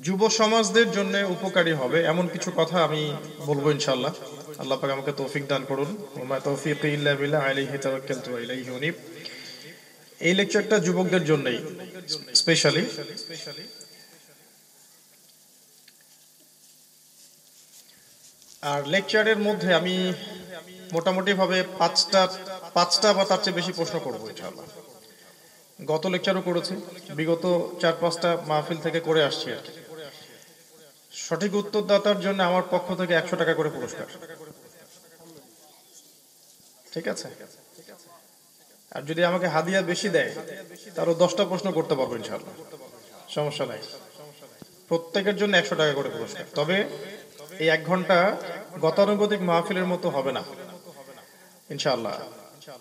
যুব সমাজদের জন্য উপকারী হবে এমন কিছু কথা আমি বলবো ইনশাআল্লাহ। আল্লাহ পাক আমাকে তৌফিক দান করুন। ওমা তৌফিকি ইল্লা বিল্লাহ আলাইহি তাওয়াক্কালতু ওয়া ইলাইহি উনীব। এই লেকচারটা যুবকদের জন্যই স্পেশালি। আর লেকচারের মধ্যে আমি মোটামুটি ভাবে পাঁচটা বা তার চেয়ে বেশি প্রশ্ন করবো ইনশাআল্লাহ। গত লেকচারও করেছি, বিগত 4-5টা মাহফিল থেকে করে আসছি আর কি। সঠিক উত্তরদাতার জন্য আমার পক্ষ থেকে 100 টাকা করে পুরস্কার, ঠিক আছে? আর যদি আমাকে হাদিয়া বেশি দেয় তাহলে 10টা প্রশ্ন করতে পারবো ইনশাআল্লাহ, সমস্যা নাই। প্রত্যেকের জন্য 100 টাকা করে পুরস্কার। তবে এই 1 ঘন্টা গতানুগতিক মাহফিলের মতো হবে না ইনশাআল্লাহ।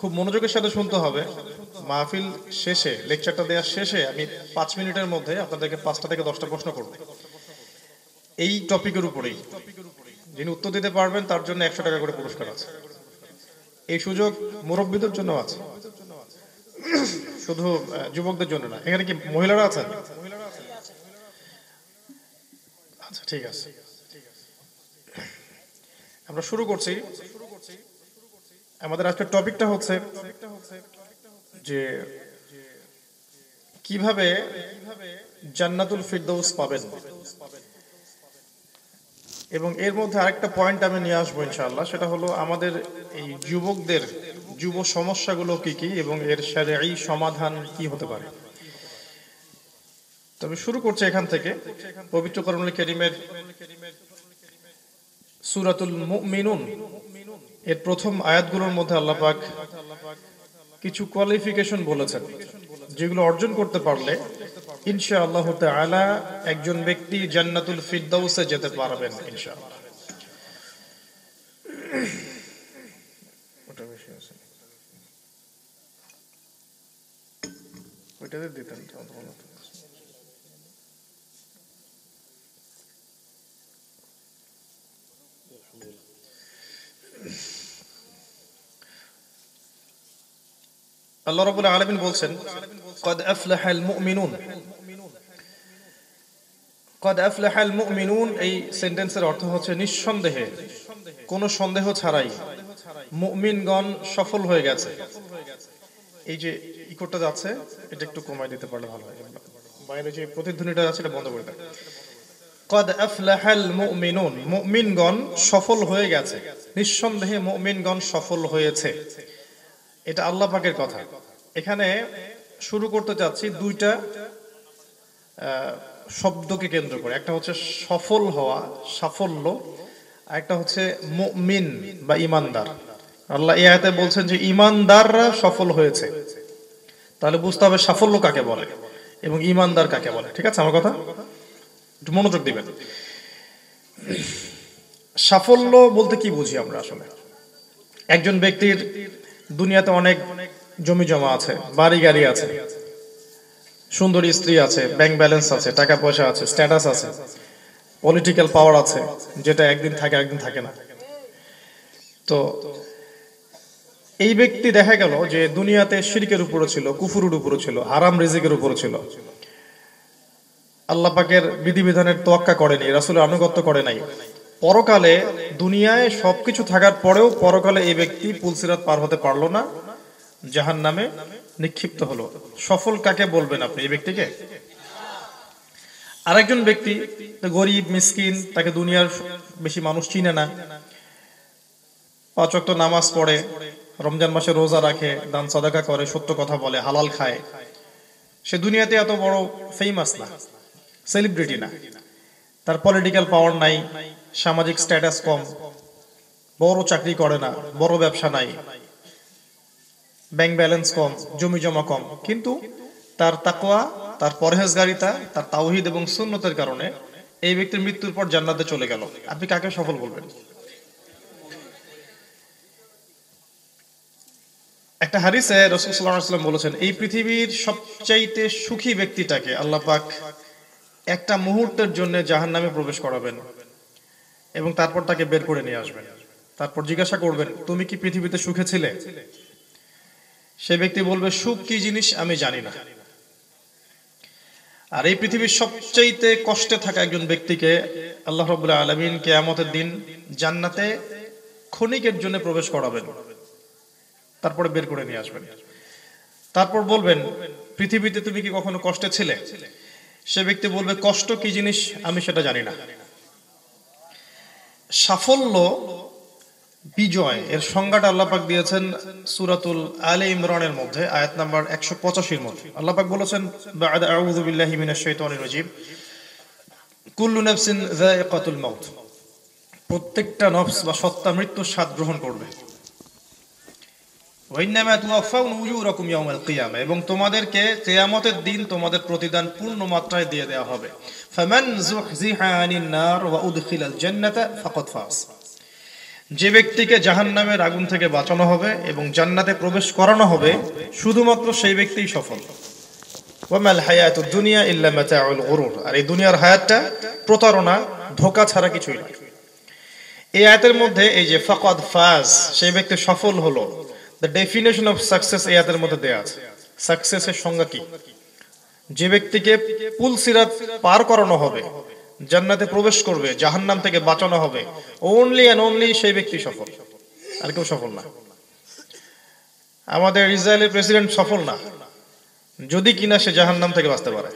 খুব মনোযোগের সাথে শুনতে হবে। মাহফিল শেষে, লেকচারটা দেওয়ার শেষে আমি 5 মিনিটের মধ্যে আপনাদেরকে 5টা থেকে 10টা প্রশ্ন করব এই টপিকের উপরেই। যিনি উত্তর দিতে পারবেন তার জন্য 100 টাকা করে পুরস্কার আছে। এই সুযোগ মুরব্বীদের জন্য আছে, শুধু যুবকদের জন্য না। এখানে কি মহিলারা আছেন? আচ্ছা, ঠিক আছে, আমরা শুরু করছি। আমাদের আজকের টপিকটা হচ্ছে যে কিভাবে জান্নাতুল ফিরদৌস পাবেন। এবং এর মধ্যে আরেকটা পয়েন্ট আমি নিয়ে আসবো ইনশাআল্লাহ, সেটা হলো আমাদের এই যুবকদের যুব সমস্যাগুলো কি কি এবং এর শারঈ সমাধান কি হতে পারে। তবে শুরু করছি এখান থেকে। পবিত্র কোরআনুল কারীমের সূরাতুল মুমিনুন এর প্রথম আয়াতগুলোর মধ্যে আল্লাহ পাক কিছু কোয়ালিফিকেশন বলেছেন, যেগুলো অর্জন করতে পারলে ইনশাআল্লাহ তাআলা একজন ব্যক্তি জান্নাতুল ফিরদাউসে যেতে পারবেন ইনশাআল্লাহ। ওটা বেশি আছে, ওইটাতে দিতেন তো ভালো হতো। আল্লাহ রাব্বুল আলামিন বলছেন, قد أفلح المؤمنون। قد أفلح المؤمنون এই সেন্টেন্সের অর্থ হচ্ছে নিঃসন্দেহে, কোনো সন্দেহ ছাড়াই মুমিনগণ সফল হয়ে গেছে। এই যে ইকোটা যাচ্ছে এটা একটু কমাই দিতে পারলে ভালো হয়। বাইরে যে প্রতিধ্বনিটা যাচ্ছে এটা বন্ধ করে দেন। قد أفلح المؤمنون, মুমিনগণ সফল হয়ে গেছে। নিঃসন্দেহে মুমিনগণ সফল হয়েছে, এটা আল্লাহ পাকের কথা। এখানে শুরু করতে চাচ্ছি দুইটা শব্দকে কেন্দ্র করে। একটা হচ্ছে সফল হওয়া, সাফল্য, আর একটা হচ্ছে মুমিন বা ইমানদার। আল্লাহ এই আয়াতে বলছেন যে ইমানদাররা সফল হয়েছে। তাহলে বুঝতে হবে সাফল্য কাকে বলে এবং ইমানদার কাকে বলে। ঠিক আছে, আমার কথা একটু মনোযোগ দিবেন। সাফল্য বলতে কি বুঝি আমরা আসলে? একজন ব্যক্তির দুনিয়াতে অনেক জমি জমা আছে, বাড়ি গাড়ি আছে, সুন্দরী স্ত্রী আছে, ব্যাংক ব্যালেন্স আছে, টাকা পয়সা আছে, স্ট্যাটাস আছে, পলিটিক্যাল পাওয়ার আছে, যেটা একদিন থাকে একদিন থাকে না। তো এই ব্যক্তি দেখা গেল যে দুনিয়াতে শিরকের উপরে ছিল, কুফুরের উপরে ছিল, হারাম রিজিকের উপরে ছিল, আল্লাহ পাকের বিধিবিধানের তোয়াক্কা করেনি, রাসূলের আনুগত্য করে নাই। পরকালে দুনিয়ায় সবকিছু থাকার পরেও পরকালে এই ব্যক্তি পুলসিরাত পার হতে পারলো না, জাহান্নামে নিক্ষিপ্ত হলো। সফল কাকে বলবেন আপনি এই ব্যক্তিকে? আরেকজন ব্যক্তি গরিব মিসকিন, তাকে দুনিয়ার বেশি মানুষ চিনে না, 5 ওয়াক্ত নামাজ পড়ে, রমজান মাসে রোজা রাখে, দান সাদাকা করে, সত্য কথা বলে, হালাল খায়, সে দুনিয়াতে এত বড় ফেমাস না, সেলিব্রিটি না, তার পলিটিক্যাল পাওয়ার নাই, সামাজিক স্ট্যাটাস কম, বড় চাকরি করে না, বড় ব্যবসা নাই, ব্যাংক ব্যালেন্স কম, জমি জমা কম, কিন্তু তার তাকওয়া, তার পরহেজগারিতা, তার তাওহীদ এবং সুন্নতের কারণে এই ব্যক্তির মৃত্যুর পর জান্নাতে চলে গেল। আপনি কাকে সফল বলবেন? একটা হাদিসে রাসূল সাল্লাল্লাহু আলাইহি ওয়াসাল্লাম বলেছেন, এই পৃথিবীর সবচাইতে সুখী ব্যক্তিটাকে আল্লাহ পাক একটা মুহূর্তের জন্য জাহান্নামে প্রবেশ করাবেন এবং তারপর তাকে বের করে নিয়ে আসবেন। তারপর জিজ্ঞাসা করবেন, তুমি কি পৃথিবীতে সুখে ছিলে? সে ব্যক্তি বলবে, সুখ কি জিনিস আমি জানি না। আর এই পৃথিবীর সবচেয়ে কষ্টে থাকা একজন ব্যক্তিকে আল্লাহ রাব্বুল আলামিন কিয়ামতের দিন জান্নাতে ক্ষণিকের জন্য প্রবেশ করাবেন, তারপরে বের করে নিয়ে আসবেন। তারপর বলবেন, পৃথিবীতে তুমি কি কখনো কষ্টে ছিলে? সে ব্যক্তি বলবে, কষ্ট কি জিনিস আমি সেটা জানি না। সাফল্য, বিজয় এর সংজ্ঞাটা আল্লাহ পাক দিয়েছেন সূরাতুল আলে ইমরানের মধ্যে, আয়াত নাম্বার 185 এর মধ্যে। আল্লাহ পাক বলেছেন, বা'দা আউযু বিল্লাহি মিনাশ শাইতানির রাজীম, কুল্লু নাফসিন যায়িকাতুল মাউত, প্রত্যেকটা নফস বা সত্তা মৃত্যুর স্বাদ গ্রহণ করবে। ওয়া ইন্নামা তুওয়াফাউনা উজুরাকুম ইয়াওমাল কিয়ামা, এবং তোমাদেরকে কিয়ামতের দিন তোমাদের প্রতিদান পূর্ণ মাত্রায় দিয়ে দেওয়া হবে। ফামান যুহজিহা আনিন নার ওয়া উদখিলাল জান্নাতা ফাকাদ ফাজ, যে ব্যক্তিকে জাহান্নামের আগুন থেকে বাঁচানো হবে এবং জান্নাতে প্রবেশ করানো হবে, শুধুমাত্র সেই ব্যক্তিই সফল। ওয়া মাল হায়াতুদ দুনিয়া ইল্লা মাতাউল গুরুর, আর এই দুনিয়ার হায়াতটা প্রতারণা, ধোঁকা ছাড়া কিছুই না। এই আয়াতের মধ্যে এই যে ফাকাদ ফাজ, সেই ব্যক্তি সফল হলো, দ্য ডেফিনেশন অফ সাকসেস এই আয়াতের মধ্যে দেয়া আছে। সাকসেসের সংজ্ঞা কি? যে ব্যক্তিকে পুল সিরাত পার করানো হবে, জান্নাতে প্রবেশ করবে, জাহান্নাম থেকে বাঁচানো হবে, ওনলি এন্ড ওনলি সেই ব্যক্তি সফল, আর কেউ সফল না। আমাদের ইসরায়েলের প্রেসিডেন্ট সফল না যদি কিনা সে জাহান্নাম থেকে বাঁচতে পারে।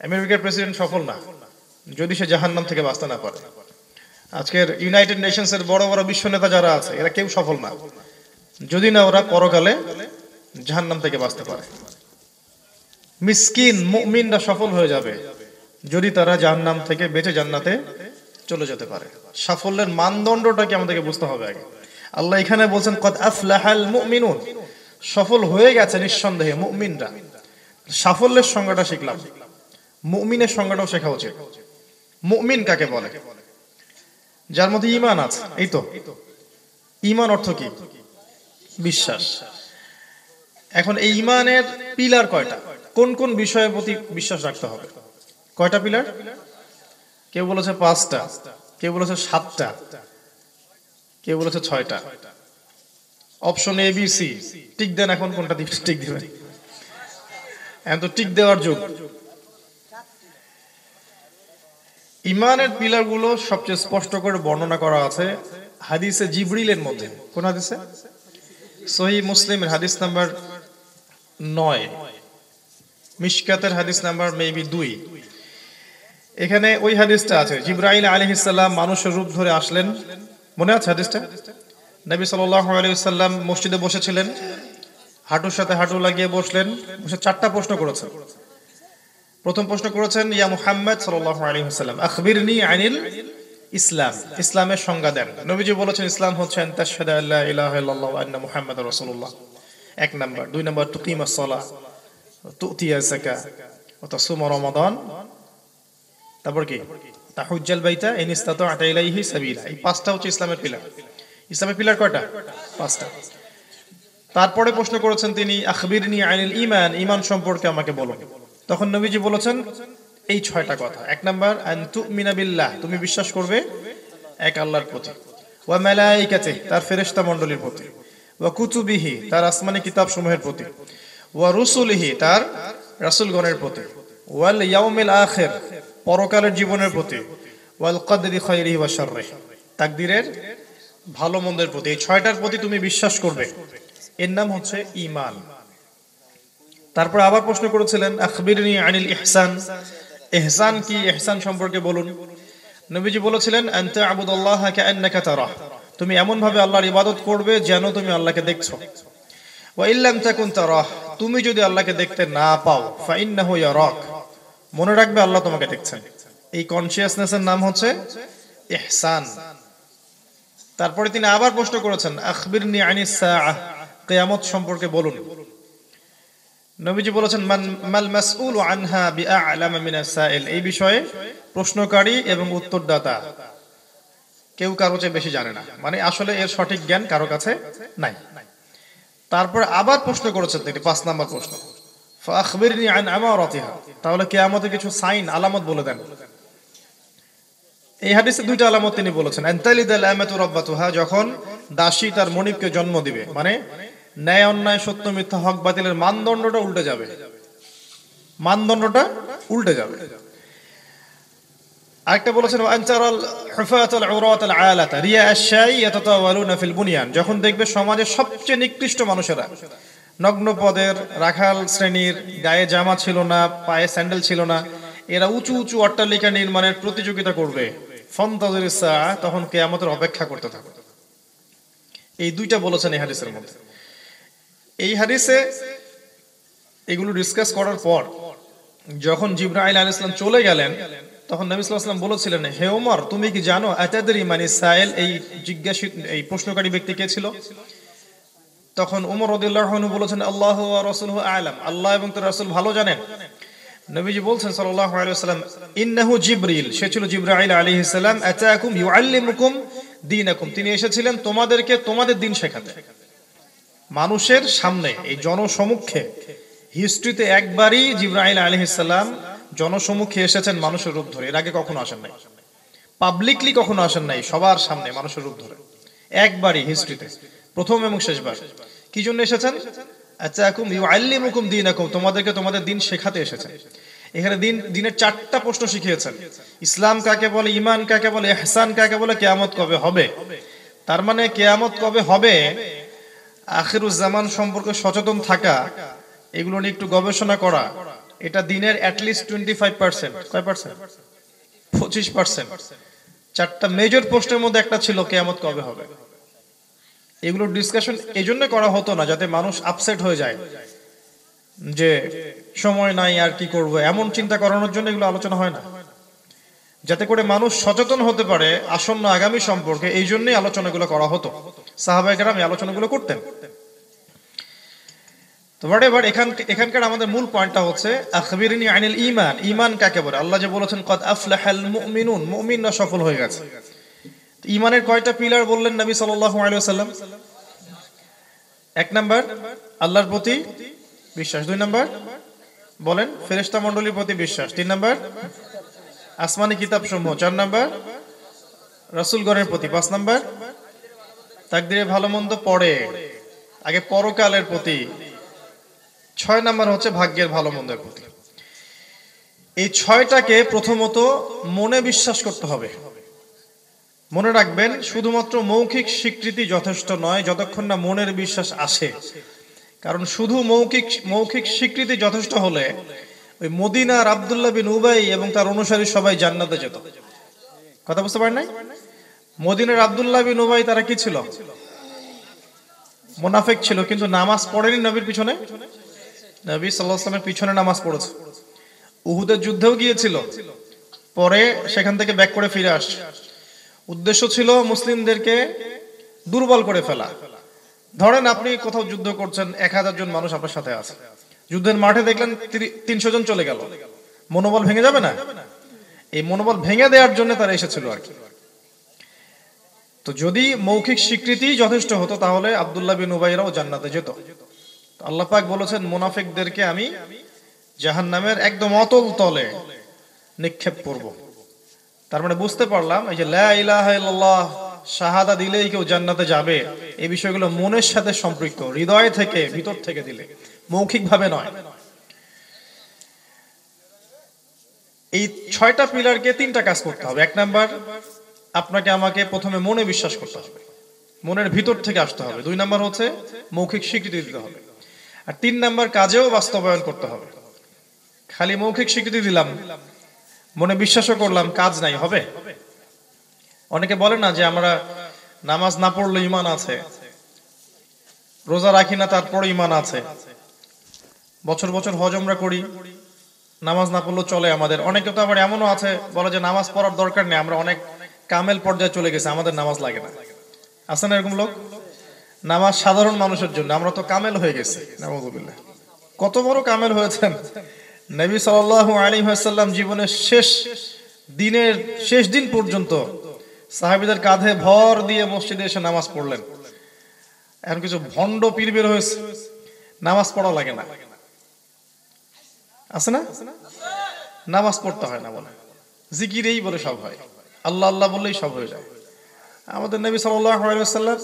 আমেরিকার প্রেসিডেন্ট সফল না যদি সে জাহান্নাম থেকে বাঁচতে না পারে। আজকের ইউনাইটেড নেশনস এর বড় বড় বিশ্ব নেতা যারা আছে, এরা কেউ সফল না যদি না ওরা পরকালে জাহান্নাম থেকে বাঁচতে পারে। মিসকিন মুমিনরা সফল হয়ে যাবে যদি তারা জাহান্নাম থেকে বেঁচে জান্নাতে চলে যেতে পারে। সাফল্যের মানদণ্ডটা কি আমাদেরকে বুঝতে হবে আগে। আল্লাহ এখানে বলছেন কদ আফলাহাল মুমিনুন, সফল হয়ে গেছে নিঃসন্দেহে মুমিনরা। সাফল্যের সংজ্ঞাটা শিখলাম, মুমিনের সংজ্ঞাটাও শেখা উচিত। মুমিন কাকে বলে? যার মধ্যে ঈমান আছে। এই তো ঈমান অর্থ কি? বিশ্বাস। এখন এই ঈমানের পিলার কয়টা? কোন কোন বিষয়ের প্রতি বিশ্বাস রাখতে হবে? কয়টা পিলার? কেউ বলেছে 5টা, কেউ বলেছে 7টা, কেউ বলেছে 6টা। Option A B C, tick দেন। এখন কোনটা টিক দিবেন? এখন তো টিক দেওয়ার যুগ। ঈমানের পিলার গুলো সবচেয়ে স্পষ্ট করে বর্ণনা করা আছে হাদিসে জিবরিলের মধ্যে। কোন হাদিসে? সহিহ মুসলিমের হাদিস নাম্বার 9, মিশকাতের হাদিস নাম্বার মেবি 2। এখানে ওই হাদিসটা আছে, জিবরাইল আলাইহিস সালাম মানুষের রূপ ধরে আসলেন। মনে আছে হাদিসটা? নবী সাল্লাল্লাহু আলাইহি ওয়াসাল্লাম মসজিদে বসেছিলেন, হাঁটুর সাথে হাঁটু লাগিয়ে বসলেন, বসে 4টা প্রশ্ন করেছেন। প্রথম প্রশ্ন করেছেন, ইয়া মুহাম্মদ সাল্লাল্লাহু আলাইহি ওয়াসাল্লাম আখবিরনি আনিল ইসলাম, ইসলামের সংজ্ঞা দেন। নবীজি বলেছেন, ইসলাম হচ্ছে আন তাশহাদু আল্লা ইলাহা ইল্লাল্লাহ ওয়া আন্না মুহাম্মাদুর রাসূলুল্লাহ, 1 নাম্বার। 2 নাম্বার তুকিমাস সালাহ ওয়া তুতিয়াজ যাকাত ওয়া তাসুমু রমাদান। তারপর কি? তাহুজ্জাল বাইতা ইন ইসতাতা'তা ইলাইহি সাবিলা। এই 5টা হচ্ছে ইসলামের পিলার। ইসলামের পিলার কয়টা? 5টা। তারপরে প্রশ্ন করেছেন তিনি, আখবিরনি আনিল ঈমান, ঈমান সম্পর্কে আমাকে বলুন। তখন নবীজি বলেছেন এই 6টা কথা। 1 নাম্বার আন তুমিনা বিল্লাহ, তুমি বিশ্বাস করবে এক আল্লাহর প্রতি, ওয়া মালাইকাতিহি, তার ফেরেশতা মণ্ডলীর প্রতি, ওয়া কুতুবিহি, তার আসমানি কিতাব সমূহের প্রতি, ওয়া রুসুলিহি, তার রাসূলগণের প্রতি, ওয়াল ইয়াউমিল আখির, পরকালের জীবনের প্রতি, ওয়াল কদরি খায়রিহি ওয়া শাররিহি, তাকদীরের ভালো মন্দের প্রতি। এই 6টার প্রতি তুমি বিশ্বাস করবে, এর নাম হচ্ছে ঈমান। তারপর আবার প্রশ্ন করেছিলেন, আখবিরনি আনিল ইহসান, ইহসান কি? ইহসান সম্পর্কে বলুন। নবীজি বলেছিলেন, আনতা আবুদুল্লাহা কাআন্নাকা তারাহ, তুমি এমন ভাবে আল্লাহর ইবাদত করবে যেন তুমি আল্লাহকে দেখছো। ওয়া ইল্লাম তাকুন তারাহ, তুমি যদি আল্লাহকে দেখতে না পাও, ফা ইন্নাহু ইয়ারাক, মনে রাখবে আল্লাহ তোমাকে দেখছেন। এই কনসিয়াসনেসের নাম হচ্ছে ইহসান। তারপরে তিনি আবার প্রশ্ন করেছেন, আখবিরনি আনিস সাআহ, কিয়ামত সম্পর্কে বলুন। নবীজি বলেছেন, মাল মাসউলু আনহা বিআ'লামা মিনাস সাইল, এই বিষয়ে প্রশ্নকারী এবং উত্তরদাতা কেউ কারো চেয়ে বেশি জানে না, মানে আসলে এর সঠিক জ্ঞান কারো কাছে নাই। তারপর আবার প্রশ্ন করেছেন তিনি, 5 নাম্বার প্রশ্ন, ফাখবিরনি আন আমারাতিহা, তাহলে কিয়ামতের কিছু সাইন আলামত বলে দেন। এই হাদিসে 2টা আলামত তিনি বলেছেন, আনতালিদাল আমাতু রাব্বাতুহা, যখন দাসী তার মনিবকে জন্ম দিবে, মানে ন্যায় অন্যায় সত্য মিথ্যা হক বাতিলের মানদণ্ডটা উল্টে যাবে। মানদণ্ডটা উল্টে যাবে। আরেকটা বলেছেন আনতারাল হুফাতাল উরাতাল আলাতা রিয়া আশ-শাই ইয়াতাতাওয়ালুনা ফিল বুনিয়ান, যখন দেখবে সমাজের সবচেয়ে নিকৃষ্ট মানুষেরা নগ্ন পদের রাখাল শ্রেণীর, গায়ে জামা ছিল না, পায়ে স্যান্ডেল ছিল না, এরা উঁচু উঁচু অট্টালিকা নির্মাণের প্রতিযোগিতা করবে, ফান্তাযিরিস সাআ, তখন কিয়ামতের অপেক্ষা করতে থাকো। এই দুইটা বলেছেন এই হাদিসের মধ্যে। এই হাদিসে এগুলো ডিসকাস করার পর যখন জিবরাইল আলাইহিস সালাম চলে গেলেন, তখন নবী সাল্লাল্লাহু আলাইহি ওয়াসাল্লাম বলেছিলেন, হে ওমর, তুমি কি জানো আতাদরি মানি সাইল, এই জিজ্ঞাসিত এই প্রশ্নকারী ব্যক্তি কে ছিল? তখন ওমর রাদিয়াল্লাহু আনহু বলেছেন, আল্লাহু ওয়া রাসূলুহু আ'লাম, আল্লাহ এবং তার রাসূল ভালো জানেন। নবীজি বলছেন সাল্লাল্লাহু আলাইহি ওয়াসাল্লাম, ইন্নাহু জিবরিল, সে ছিল জিবরাইল আলাইহিস সালাম, আতাকুম ইউআল্লিমুকুম দীনাকুম, তিনি এসেছিলেন তোমাদেরকে তোমাদের দ্বীন শেখাতে। মানুষের সামনে, এই জনসমক্ষে, হিস্ট্রিতে একবারই জিবরাইল আলাইহিস সালাম জনসমক্ষে এসেছেন মানুষের রূপ ধরে, এর আগে কখনো আসেন নাই, পাবলিকলি কখনো আসেন নাই, সবার সামনে মানুষের রূপ ধরে একবারই হিস্ট্রিতে, প্রথম এবং শেষবার। কি জন্য এসেছেন? আতাকুম ইউআল্লিমুকুম দীনাকুম, তোমাদেরকে তোমাদের দ্বীন শেখাতে এসেছেন। এখানে দিনের 4টা প্রশ্ন শিখিয়েছেন। ইসলাম কাকে বলে, ঈমান কাকে বলে, ইহসান কাকে বলে, কিয়ামত কবে হবে। তার মানে কিয়ামত কবে হবে, আখিরুজ জামান সম্পর্কে সচেতন থাকা, এগুলো নিয়ে একটু গবেষণা করা, এটা দিনের অ্যাটলিস্ট 25%। কয় পার্সেন্ট? 25%। 4টা মেজর প্রশ্নের মধ্যে একটা ছিল কিয়ামত কবে হবে। এগুলোর ডিসকাশন এই জন্য করা হতো না যাতে মানুষ আপসেট হয়ে যায়, যে সময় নাই আর কি করব, এমন চিন্তা করানোর জন্য এগুলো আলোচনা হয় না। যাতে করে মানুষ সচেতন হতে পারে আসন্ন আগামী সম্পর্কে, এই জন্যই আলোচনাগুলো করা হতো। সাহাবায়ে কেরাম এই আলোচনাগুলো করতেন। তো এবার এখানকার আমাদের মূল পয়েন্টটা হচ্ছে আখবিরনি আনিল ঈমান, ঈমান কাকে বলে? আল্লাহ যে বলেছেন কদ আফলাহাল মুমিনুন, মুমিনরা সফল হয়ে গেছে। ঈমানের কয়টা পিলার বললেন নবী সাল্লাল্লাহু আলাইহি ওয়াসাল্লাম? 1 নাম্বার আল্লাহর প্রতি বিশ্বাস, 2 নাম্বার বলেন ফেরেশতা মণ্ডলীর প্রতি বিশ্বাস, 3 নাম্বার আসমানি কিতাব সমূহ, 4 নাম্বার রাসূলগণের প্রতি, 5 নাম্বার তাকদীরে ভালো মন্দ পড়ে, আগে পরকালের প্রতি, 6 নাম্বার হচ্ছে ভাগ্যের ভালো মন্দের প্রতি। এই 6টাকে প্রথমত মনে বিশ্বাস করতে হবে। মনে রাখবেন, শুধুমাত্র মৌখিক স্বীকৃতি যথেষ্ট নয় যতক্ষণ না মনের বিশ্বাস আসে। কারণ শুধু মৌখিক স্বীকৃতি যথেষ্ট হলে ওই মদিনার আব্দুল্লাহ বিন উবাই এবং তার অনুসারী সবাই জান্নাতে যেত। কথা বুঝতে পারেন নাই? মদিনার আব্দুল্লাহ বিন উবাই তারা কি ছিল? মুনাফিক ছিল, কিন্তু নামাজ পড়েনি নবীর পিছনে। নবী সাল্লাল্লাহু আলাইহি ওয়াসাল্লামের পিছনে নামাজ পড়েছে, উহুদের যুদ্ধেও গিয়েছিল, পরে সেখান থেকে ব্যাক করে ফিরে আসছে। উদ্দেশ্য ছিল মুসলিমদেরকে দুর্বল করে ফেলা। ধরেন আপনি কোথাও যুদ্ধ করছেন, 1000 জন মানুষ আপনার সাথে আছে, যুদ্ধের মাঠে দেখলেন 300 জন চলে গেল, মনোবল ভেঙে যাবে না? এই মনোবল ভেঙে দেওয়ার জন্য তারা এসেছিল আর কি। তো যদি মৌখিক স্বীকৃতি যথেষ্ট হতো তাহলে আব্দুল্লাহ বিন উবাইরাও জান্নাতে যেত। আল্লাহ পাক বলেছেন মুনাফিকদেরকে আমি জাহান্নামের একদম অতল তলে নিক্ষেপ করব। তার মানে বুঝতে পারলাম এই যে লা ইলাহা ইল্লাল্লাহ শাহাদা দিলেই কেউ জান্নাতে যাবে, এই বিষয়গুলো মনের সাথে সম্পৃক্ত, হৃদয় থেকে, ভিতর থেকে দিলে, মৌখিক ভাবে নয়। এই 6টা পিলারকে 3টা কাজ করতে হবে। 1 নাম্বার, আপনাকে আমাকে প্রথমে মনে বিশ্বাস করতে হবে, মনের ভিতর থেকে আসতে হবে। 2 নাম্বার হচ্ছে মৌখিক স্বীকৃতি দিতে হবে। আর 3 নাম্বার, কাজেও বাস্তবায়ন করতে হবে। খালি মৌখিক স্বীকৃতি দিলাম, মনে বিশ্বাসও করলাম, কাজ নাই, হবে? অনেকে বলে না যে আমরা নামাজ না পড়লে ঈমান আছে, রোজা রাখি না তারপরে ঈমান আছে, বছর বছর হজ উমরা করি, নামাজ না পড়লেও চলে আমাদের। অনেকে তো আবার এমনও আছে বলে যে নামাজ পড়ার দরকার নেই, আমরা অনেক কামেল পর্যায়ে চলে গেছে, আমাদের নামাজ লাগে না। আছে না এরকম লোক? নামাজ সাধারণ মানুষের জন্য, আমরা তো কামেল হয়ে গেছি। নাউযুবিল্লাহ। কত বড় কামেল হয়েছেন! নবী সাল্লাল্লাহু আলাইহি ওয়াসাল্লাম জীবনের শেষ দিন পর্যন্ত সাহাবীদের কাঁধে ভর দিয়ে মসজিদে এসে নামাজ পড়লেন। এখন কিছু ভণ্ড পীর বের হয়েছে, নামাজ পড়া লাগে না। আছে না? নামাজ পড়তে হয় না বলে, জিকিরেই বলে সব হয়, আল্লাহ আল্লাহ বললেই সব হয়ে যায়। আমাদের নবী সাল্লাল্লাহু আলাইহি ওয়াসাল্লাম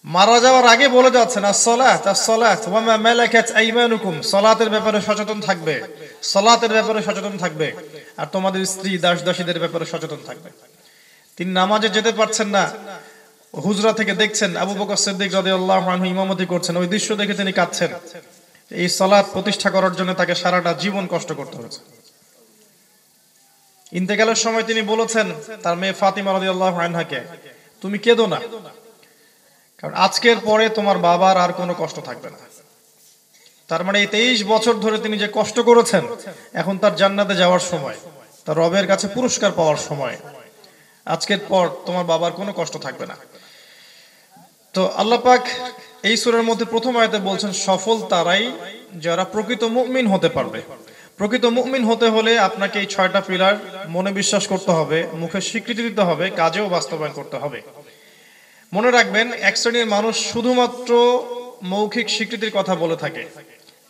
মারা যাওয়ার আগে বলে যাচ্ছেন as-সালাত as-সালাত ওয়া মা মালাকাত আইমানুকুম, সালাতের ব্যাপারে সচেতন থাকবে, সালাতের ব্যাপারে সচেতন থাকবে, আর তোমাদের স্ত্রী দাস দাসীদের ব্যাপারে সচেতন থাকবে। তিনি নামাজে যেতে পারছেন না, হুজরা থেকে দেখছেন আবু বকর সিদ্দিক রাদিয়াল্লাহু আনহু ইমামতি করছেন, ওই দৃশ্য দেখে তিনি কাঁদছেন। এই সালাত প্রতিষ্ঠা করার জন্য তাকে সারাটা জীবন কষ্ট করতে হয়েছে। ইন্তেকালের সময় তিনি বলেছেন তার মেয়ে ফাতিমা রাদিয়াল্লাহু আনহাকে, তুমি কেঁদো না, কারণ আজকের পরে তোমার বাবার আর কোনো কষ্ট থাকবে না। তার মানে এই 23 বছর ধরে তিনি যে কষ্ট করেছেন, এখন তার জান্নাতে যাওয়ার সময়, তার রবের কাছে পুরস্কার পাওয়ার সময়। আজকের পর তোমার বাবার কোনো কষ্ট থাকবে না। তো আল্লাহ পাক এই সূরার মধ্যে প্রথম আয়াতে বলছেন সফল তারাই যারা প্রকৃত মুমিন হতে পারবে। প্রকৃত মুমিন হতে হলে আপনাকে এই 6টা পিলার মনে বিশ্বাস করতে হবে, মুখে স্বীকৃতি দিতে হবে, কাজেও বাস্তবায়ন করতে হবে। মনে রাখবেন, এক শ্রেণীর মানুষ শুধুমাত্র মৌখিক স্বীকৃতির কথা বলে থাকে,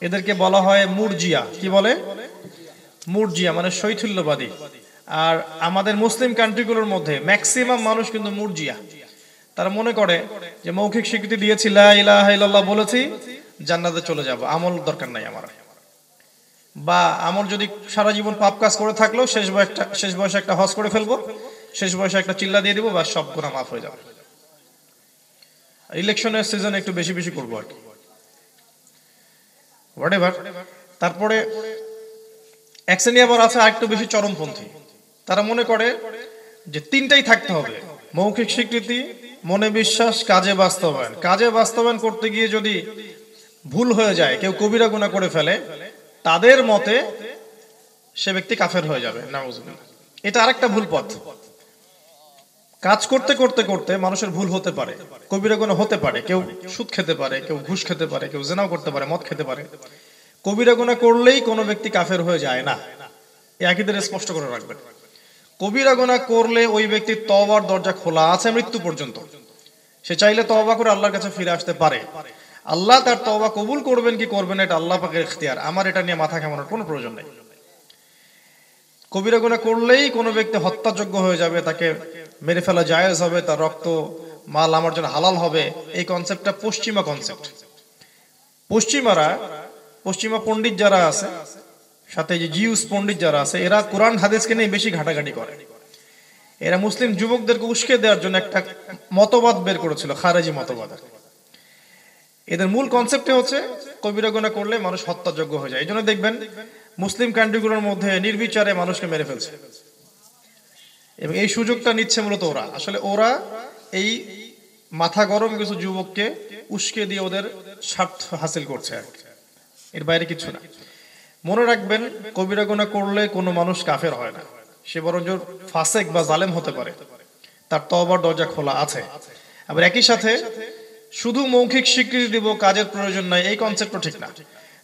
এদেরকে বলা হয় মুরজিয়া। কি বলে? মুরজিয়া মানে শৈথিল্যবাদী। আর আমাদের মুসলিম কান্ট্রিগুলোর মধ্যে ম্যাক্সিমাম মানুষ কিন্তু মুরজিয়া। তারা মনে করে যে মৌখিক স্বীকৃতি দিয়েছি, লা ইলাহা ইল্লাল্লাহ বলেছি, জান্নাতে চলে যাব, আমল দরকার নাই আমার। বা আমার যদি সারা জীবন পাপ কাজ করে থাকলেও শেষ বয়সে একটা হজ করে ফেলবো, শেষ বয়সে একটা চিল্লা দিয়ে দিব, বা সব গুনাহ মাফ হয়ে যাবে। ইলেকশনের সিজনে একটু বেশি বেশি করবো আর কি, হোয়াটএভার। তারপরে এক শ্রেণী আবার আছে আরেকটু বেশি চরমপন্থী। তারা মনে করে যে 3টাই থাকতে হবে, মৌখিক স্বীকৃতি, মনে বিশ্বাস, কাজে বাস্তবায়ন। কাজে বাস্তবায়ন করতে গিয়ে যদি ভুল হয়ে যায়, কেউ কবিরা গুনাহ করে ফেলে, তাদের মতে সে ব্যক্তি কাফের হয়ে যাবে, নাউজুবিল্লাহ। এটা আরেকটা ভুল পথ। কাজ করতে করতে করতে মানুষের ভুল হতে পারে, কবিরা গুনাহ হতে পারে, কেউ সুদ খেতে পারে, কেউ ঘুষ খেতে পারে, কেউ জিনাও করতে পারে, মদ খেতে পারে। কবিরা গুনাহ করলেই কোনো ব্যক্তি কাফের হয়ে যায় না, এই আকীদা স্পষ্ট করে রাখবেন। কবিরা গুনাহ করলে ওই ব্যক্তির তওবার দরজা খোলা আছে মৃত্যু পর্যন্ত। সে চাইলে তওবা করে আল্লাহর কাছে ফিরে আসতে পারে। আল্লাহ তার তওবা কবুল করবেন কি করবেন এটা আল্লাহ পাকের ইখতিয়ার, আমার এটা নিয়ে মাথা ঘামানোর কোনো প্রয়োজন নেই। কবিরা গুনাহ করলেই কোনো ব্যক্তি হত্যাযোগ্য হয়ে যাবে, তাকে মেরে ফেলা জায়েজ হবে, তার রক্ত মাল আমার জন্য হালাল হবে, এই কনসেপ্টটা পশ্চিমা কনসেপ্ট। পশ্চিমা পণ্ডিত যারা আছে, সাথে যে জিউস পণ্ডিত যারা আছে, এরা কোরআন হাদিসকে নিয়ে বেশি ঘাটাঘাটি করে। এরা মুসলিম যুবকদেরকে উস্কে দেওয়ার জন্য একটা মতবাদ বের করেছিল, খারেজি মতবাদ। এদের মূল কনসেপ্টে হচ্ছে কবিরা গুনাহ করলে মানুষ হত্যাযোগ্য হয়ে যায়। এই জন্য দেখবেন মুসলিম কান্ট্রিগুলোর মধ্যে নির্বিচারে মানুষকে মেরে ফেলছে, এবং এই সুযোগটা নিচ্ছে মূলত ওরা। আসলে ওরা এই মাথা গরম কিছু যুবককে উস্কে দিয়ে ওদের স্বার্থ হাসিল করছে, এর বাইরে কিছু না। মনে রাখবেন, কবিরা গুনাহ করলে কোনো মানুষ কাফের হয় না, সে বরঞ্চ ফাসেক বা জালেম হতে পারে, তার তওবার দরজা খোলা আছে। আবার একই সাথে শুধু মৌখিক স্বীকৃতি দিব, কাজের প্রয়োজন নাই, এই কনসেপ্টও ঠিক না।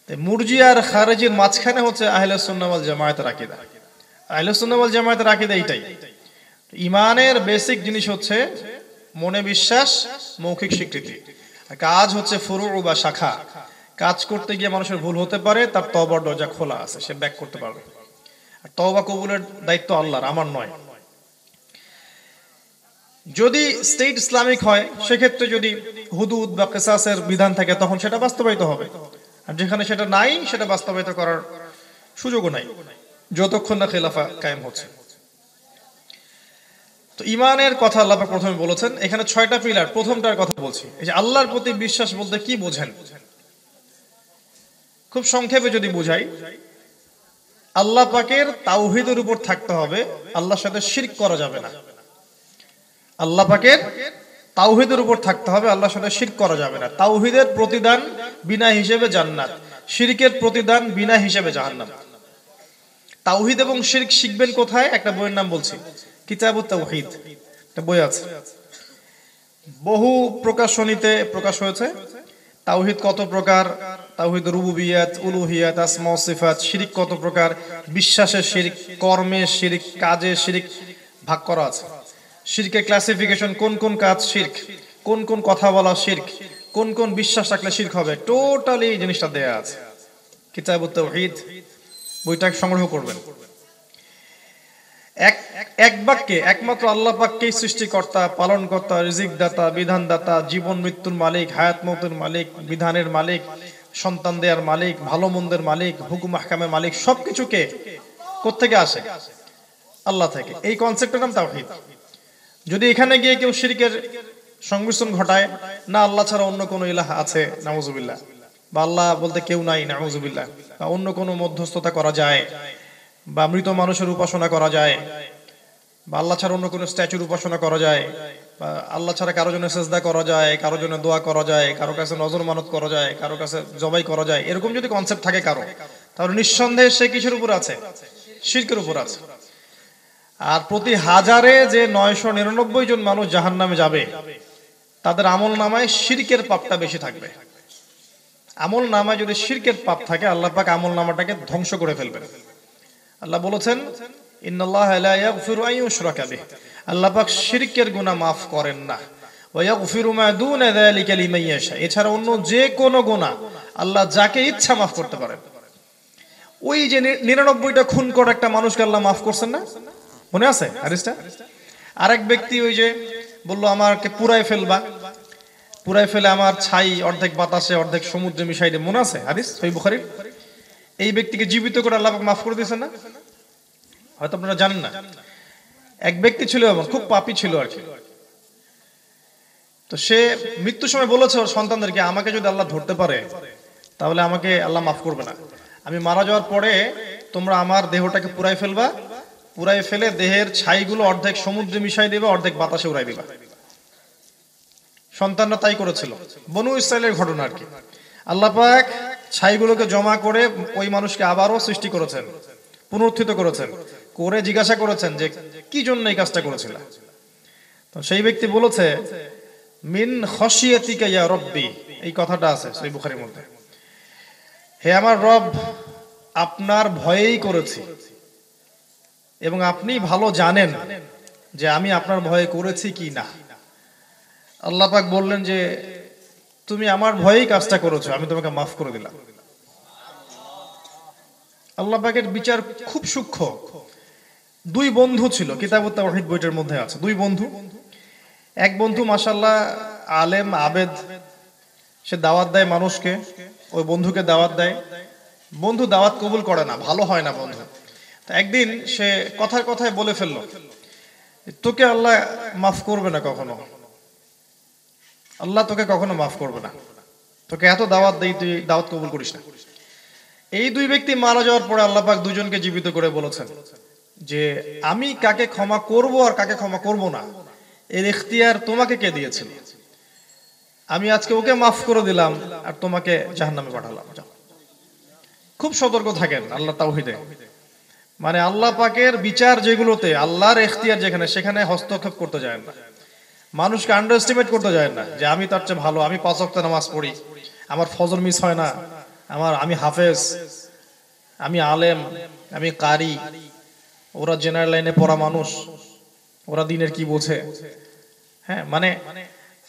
তাই মুরজিয়া আর খারেজির মাঝখানে হচ্ছে আহলে সুন্নাহ ওয়াল জামায়াতের আকীদা। আহলে সুন্নাহ ওয়াল জামায়াতের আকীদা এইটাই, ইমানের বেসিক জিনিস হচ্ছে মনে বিশ্বাস, মৌখিক স্বীকৃতি। কাজ হচ্ছে ফুরু বা শাখা। কাজ করতে গিয়ে মানুষের ভুল হতে পারে, তার তওবার দরজা খোলা আছে, সে ব্যাক করতে পারবে। আর তওবা কবুলের দায়িত্ব আল্লাহর, আমার নয়। যদি স্টেট ইসলামিক হয়, সেক্ষেত্রে যদি হুদুদ বা কিসাসের বিধান থাকে, তখন সেটা বাস্তবায়িত হবে। আর যেখানে সেটা নাই, সেটা বাস্তবায়িত করার সুযোগও নাই, যতক্ষণ না খেলাফা কায়েম হচ্ছে। তো ইমানের কথা আল্লাহ পাক প্রথমে বলেছেন, এখানে 6টা পিলার। প্রথমটার কথা বলছি, এই যে আল্লাহর প্রতি বিশ্বাস বলতে কি বোঝেন। খুব সংক্ষেপে যদি বুঝাই, আল্লাহ পাকের তাওহীদের উপর থাকতে হবে, আল্লাহর সাথে শিরক করা যাবে না। আল্লাহ পাকের তাওহীদের উপর থাকতে হবে, আল্লাহর সাথে শিরক করা যাবে না। তাওহীদের প্রতিদান বিনা হিসেবে জান্নাত, শিরকের প্রতিদান বিনা হিসেবে জাহান্নাম। তাওহীদ এবং শিরক শিখবেন কোথায়? একটা বইয়ের নাম বলছি, কিতাবুত তাওহীদ, একটা বই আছে, বহু প্রকাশনীতে প্রকাশ হয়েছে। তাওহীদ কত প্রকার, তাওহীদ রুবুবিয়াত, উলুহিয়াত, আসমা ও সিফাত, শিরক কত প্রকার, বিশ্বাসের শিরক, কর্মের শিরক, কাজের শিরক ভাগ করা আছে। শিরকের ক্লাসিফিকেশন, কোন কোন কাজ শিরক, কোন কোন কথা বলা শিরক, কোন কোন বিশ্বাস রাখলে শিরক হবে, টোটালি এই জিনিসটা দেয়া আছে। কিতাবুত তাওহীদ বইটা সংগ্রহ করবেন। এক এক বাক্যে একমাত্র আল্লাহ পাককেই সৃষ্টিকর্তা, পালনকর্তা, রিজিক দাতা, বিধান দাতা, জীবন মৃত্যুর মালিক, হায়াত মৌতের মালিক, বিধানের মালিক, সন্তান দেওয়ার মালিক, ভালো মন্দের মালিক, হুকুম আহকামের মালিক, সবকিছুকে কোত্থেকে আসে? আল্লাহ থেকে। এই কনসেপ্টের নাম তাওহীদ। যদি এখানে গিয়ে কেউ শিরকের সংমিশ্রণ ঘটায়, না আল্লাহ ছাড়া অন্য কোনো ইলাহ আছে, নাউজুবিল্লাহ, বা আল্লাহ বলতে কেউ নাই, নাউজুবিল্লাহ, বা অন্য কোনো মধ্যস্থতা করা যায়, বা মৃত মানুষের উপাসনা করা যায়, বা আল্লাহ ছাড়া অন্য কোনো স্ট্যাচুর উপাসনা করা যায়, বা আল্লাহ ছাড়া কারো জন্য সেজদা করা যায়, কারো জন্য দোয়া করা যায়, কারো কাছে নজর মানত করা যায়, কারো কাছে জবাই করা যায়, এরকম যদি কনসেপ্ট থাকে কারো, তাহলে নিঃসন্দেহে সে কিসের উপর আছে? শিরকের উপর আছে। আর প্রতি হাজারে যে 999 জন মানুষ জাহান্নামে যাবে, তাদের আমল নামায় শিরকের পাপটা বেশি থাকবে। আমল নামায় যদি শিরকের পাপ থাকে, আল্লাহ পাক আমল নামাটাকে ধ্বংস করে ফেলবেন। আল্লাহ বলেছেন, ইন্নাল্লাহা লা ইয়াগফিরু আন ইউশরাকা বিহি, আল্লাহ পাক শিরকের গুনাহ maaf করেন না। ওয়া ইয়াগফিরু মা দুনা যালিকা লিমান ইয়াশা, এছাড়া অন্য যে কোনো গুনাহ আল্লাহ যাকে ইচ্ছা maaf করতে পারেন। ওই যে 99টা খুন করে একটা মানুষকে আল্লাহ maaf করছেন না, মনে আছে হাদিসটা? আরেক ব্যক্তি ওই যে বললো আমাকে পুরাই ফেলবা, পুরাই ফেলে আমার ছাই অর্ধেক বাতাসে অর্ধেক সমুদ্রে মিশাই দে, মনে আছে হাদিস সহিহ বুখারীর? এই ব্যক্তিকে জীবিত করে আল্লাহ পাক maaf করে দিয়েছেন না? হয়তো আপনারা জানেন না। এক ব্যক্তি ছিল এমন, খুব পাপী ছিল আর কি। তো সে মৃত্যুর সময় বলেছে ওর সন্তানদেরকে, আমাকে যদি আল্লাহ ধরতে পারে তাহলে আমাকে আল্লাহ মাফ করবে না। আমি মারা যাওয়ার পরে তোমরা আমার দেহটাকে পুরাই ফেলবা, পুরাই ফেলে দেহের ছাইগুলো অর্ধেক সমুদ্রে মিশাই দিবা, অর্ধেক বাতাসে উড়াই দিবা। সন্তানরা তাই করেছিল। বনু ইসরাইলের ঘটনা আর কি। আল্লাহ পাক ছাইগুলোকে জমা করে ওই মানুষকে আবারও সৃষ্টি করেছেন, পুনরুত্থিত করেছেন, করে জিজ্ঞাসা করেছেন যে কি জন্য এই কাজটা করেছিল। তো সেই ব্যক্তি বলেছে, মিন খশিয়াতিকা ইয়া রব্বি, এই কথাটা আছে সহিহ বুখারীর মধ্যে। হে আমার রব, আপনার ভয়েই করেছি, এবং আপনি ভালো জানেন যে আমি আপনার ভয়ে করেছি কি না। আল্লাহ পাক বললেন যে তুমি আমার ভয়েই কাজটা করেছো, আমি তোমাকে মাফ করে দিলাম। আল্লাহ পাকের বিচার খুব সূক্ষ্ম। দুই বন্ধু ছিল, কিতাবুত তাওহীদ বইটার মধ্যে আছে। দুই বন্ধু, এক বন্ধু মাশাআল্লাহ আলেম আবেদ, সে দাওয়াত দেয় মানুষকে, ওই বন্ধুকে দাওয়াত দেয়। বন্ধু দাওয়াত কবুল করে না, ভালো হয় না বন্ধু। তো একদিন সে কথায় কথায় বলে ফেললো, তোকে আল্লাহ মাফ করবে না কখনো, আল্লাহ তোকে কখনো মাফ করবে না, তোকে এত দাওয়াত দেই, তুই দাওয়াত কবুল করিস না। এই দুই ব্যক্তি মারা যাওয়ার পরে আল্লাহ পাক দুজনকে জীবিত করে বলেছেন যে আমি কাকে ক্ষমা করব আর কাকে ক্ষমা করব না, এর ইখতিয়ার তোমাকে কে দিয়েছিল? আমি আজকে ওকে মাফ করে দিলাম আর তোমাকে জাহান্নামে পাঠালাম। খুব সতর্ক থাকেন আল্লাহ তাওহীদে। মানে আল্লাহ পাকের বিচার যেগুলোতে, আল্লাহর ইখতিয়ার যেখানে, সেখানে হস্তক্ষেপ করতে যায় না। মানুষকে আন্ডার এস্টিমেট করতে যায় না যে আমি তার চেয়ে ভালো, আমি 5 ওয়াক্ত নামাজ পড়ি, আমার ফজর মিস হয় না, আমি হাফেজ, আমি আলেম, আমি কারি, ওরা জেনারেল লাইনে পড়া মানুষ, ওরা দিনের কি বোঝে। হ্যাঁ, মানে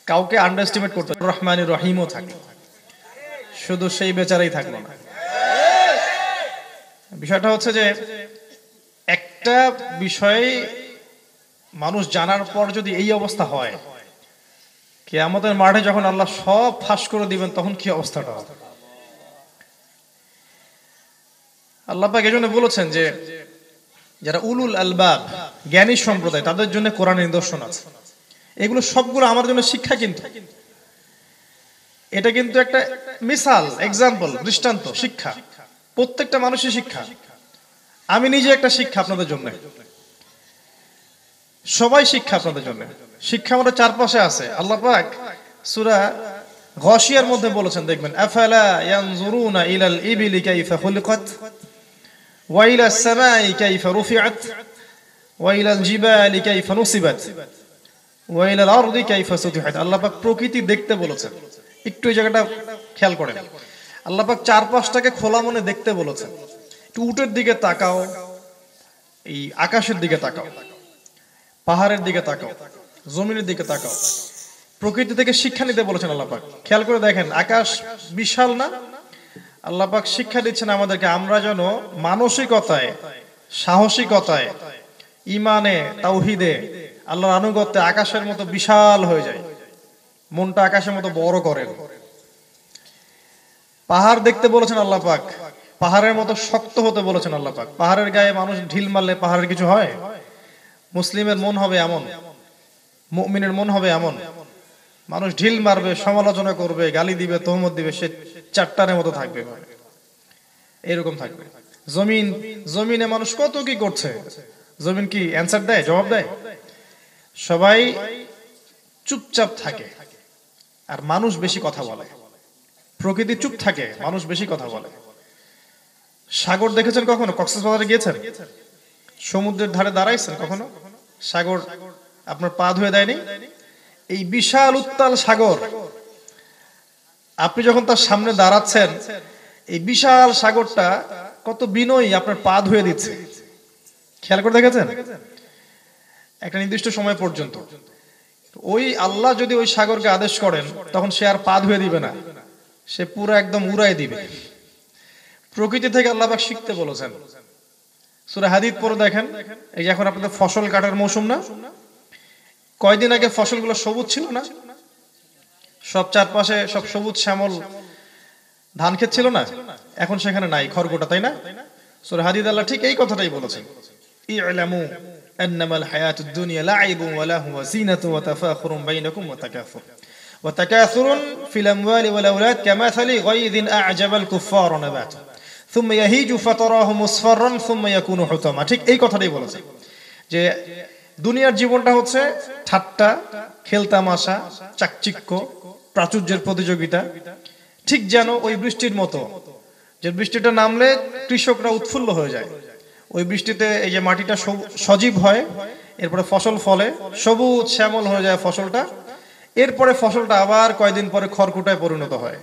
কাউকে আন্ডার এস্টিমেট করতে, রহমানির রহিমও থাকে, শুধু সেই বেচারাই থাকলো না। বিষয়টা হচ্ছে যে একটা বিষয় মানুষ জানার পর যদি এই অবস্থা হয়, কিয়ামতের মাঠে যখন আল্লাহ সব ফাঁস করে দিবেন, তখন কি অবস্থাটা হবে? আল্লাহ পাক এজন্য বলেছেন যে যারা উলুল আলবাব, জ্ঞানী সম্প্রদায়, তাদের জন্য কোরআনের নিদর্শন আছে। এগুলো সবগুলো আমার জন্য শিক্ষা, কিন্তু এটা কিন্তু একটা মিসাল, এক্সাম্পল, দৃষ্টান্ত, শিক্ষা। প্রত্যেকটা মানুষের শিক্ষা। আমি নিজে একটা শিক্ষা আপনাদের জন্য, সবাই শিক্ষা আপনাদের জন্য। শিক্ষা আমাদের চারপাশে আছে। আল্লাহ পাক সূরা গাশিয়ার মধ্যে বলেছেন, দেখবেন, আফালা ইয়ানজুরুনা ইলাল ইবিলি কাইফা খুলিকাত ওয়া ইলাস সামাই কাইফা রুফিআত ওয়া ইলাল জিবালি কাইফা নুসিবাত ওয়া ইলাল আরদি কাইফা সুতিহাত। আল্লাহ পাক প্রকৃতি দেখতে বলেছেন। একটু এই জায়গাটা খেয়াল করেন। আল্লাহ পাক চারপাশটাকে খোলা মনে দেখতে বলেছেন। একটু উটের দিকে তাকাও, এই আকাশের দিকে তাকাও, পাহাড়ের দিকে তাকাও, জমিনের দিকে তাকাও। প্রকৃতি থেকে শিক্ষা নিতে বলেছেন আল্লাহ পাক। খেয়াল করে দেখেন, আকাশ বিশাল না? আল্লাহ পাক শিক্ষা দিচ্ছেন আমাদেরকে, আমরা যেন মানসিকতায়, সাহসিকতায়, ইমানে, তাওহীদে, আল্লাহর আনুগত্যে আকাশের মতো বিশাল হয়ে যায়, মনটা আকাশের মতো বড় করেন। পাহাড় দেখতে বলেছেন আল্লাহ পাক, পাহাড়ের মতো শক্ত হতে বলেছেন আল্লাহ পাক। পাহাড়ের গায়ে মানুষ ঢিল মারলে পাহাড়ের কিছু হয়? মুসলিমের মন হবে এমন, মুমিনের মন হবে এমন, মানুষ ঢিল মারবে, সমালোচনা করবে, গালি দিবে, তহমত দিবে, সে চাট্টানের মতো থাকবে, এরকম থাকবে। জমিনে মানুষ কত কি করছে, জমিন কি অ্যানসার দেয়, জবাব দেয়? সবাই চুপচাপ থাকে আর মানুষ বেশি কথা বলে। প্রকৃতি চুপ থাকে, মানুষ বেশি কথা বলে। সাগর দেখেছেন কখনো? কক্সবাজারে গিয়েছেন? সমুদ্রের ধারে দাঁড়াইছেন কখনো? সাগর আপনার পা ধুয়ে দেয়নি? এই বিশাল উত্তাল সাগর, আপনি যখন তার সামনে দাঁড়াচ্ছেন, এই বিশাল সাগরটা কত বিনয়ী, আপনার পা ধুয়ে দিচ্ছে। খেয়াল করে দেখেছেন? একটা নির্দিষ্ট সময় পর্যন্ত। ওই আল্লাহ যদি ওই সাগরকে আদেশ করেন, তখন সে আর পা ধুয়ে দিবে না, সে পুরো একদম উড়াই দিবে। প্রকৃতি থেকে আল্লাহ পাক শিখতে বলেছেন। সূরা হাদীদ পড়ে দেখেন, এই যে এখন আপনাদের ফসল কাটার মৌসুম না? কয়দিন আগে ফসলগুলো সবুজ ছিল না? সব চারপাশে সব সবুজ শ্যামল ধান ক্ষেত ছিল না? এখন সেখানে নাই, খড়গোটা, তাই না? সূরা হাদীদ আল্লাহ ঠিক এই কথাটাই বলেছেন, ই'লামু আন্নামাল হায়াতুদ দুনিয়া লা'ibun ওয়া লাহু ওয়া জিনাতুন ওয়া তাফাখুরুন বাইনাকুম ওয়া তাকাসুরুন ফিল আমওয়ালি ওয়াল আওলাদ কামাসালি গায়যিন আ'জাবাল কুফফারা নাবাতু সুম্মা ইয়াহিজু ফাতারাহু মুসফাররান সুম্মা ইয়াকুনু হুতামা। ঠিক এই কথাটাই বলেছেন যে দুনিয়ার জীবনটা হচ্ছে ঠাট্টা, খেলতামাশা, চাকচিক্য, প্রাচুর্যের প্রতিযোগিতা। ঠিক যেন ওই বৃষ্টির মতো, যে বৃষ্টিটা নামলে কৃষকরা উৎফুল্ল হয়ে যায়। ওই বৃষ্টিতে এই যে মাটিটা সজীব হয়, এরপরে ফসল ফলে, সবুজ শ্যামল হয়ে যায় ফসলটা, এরপরে ফসলটা আবার কয়দিন পরে খড়কুটায় পরিণত হয়।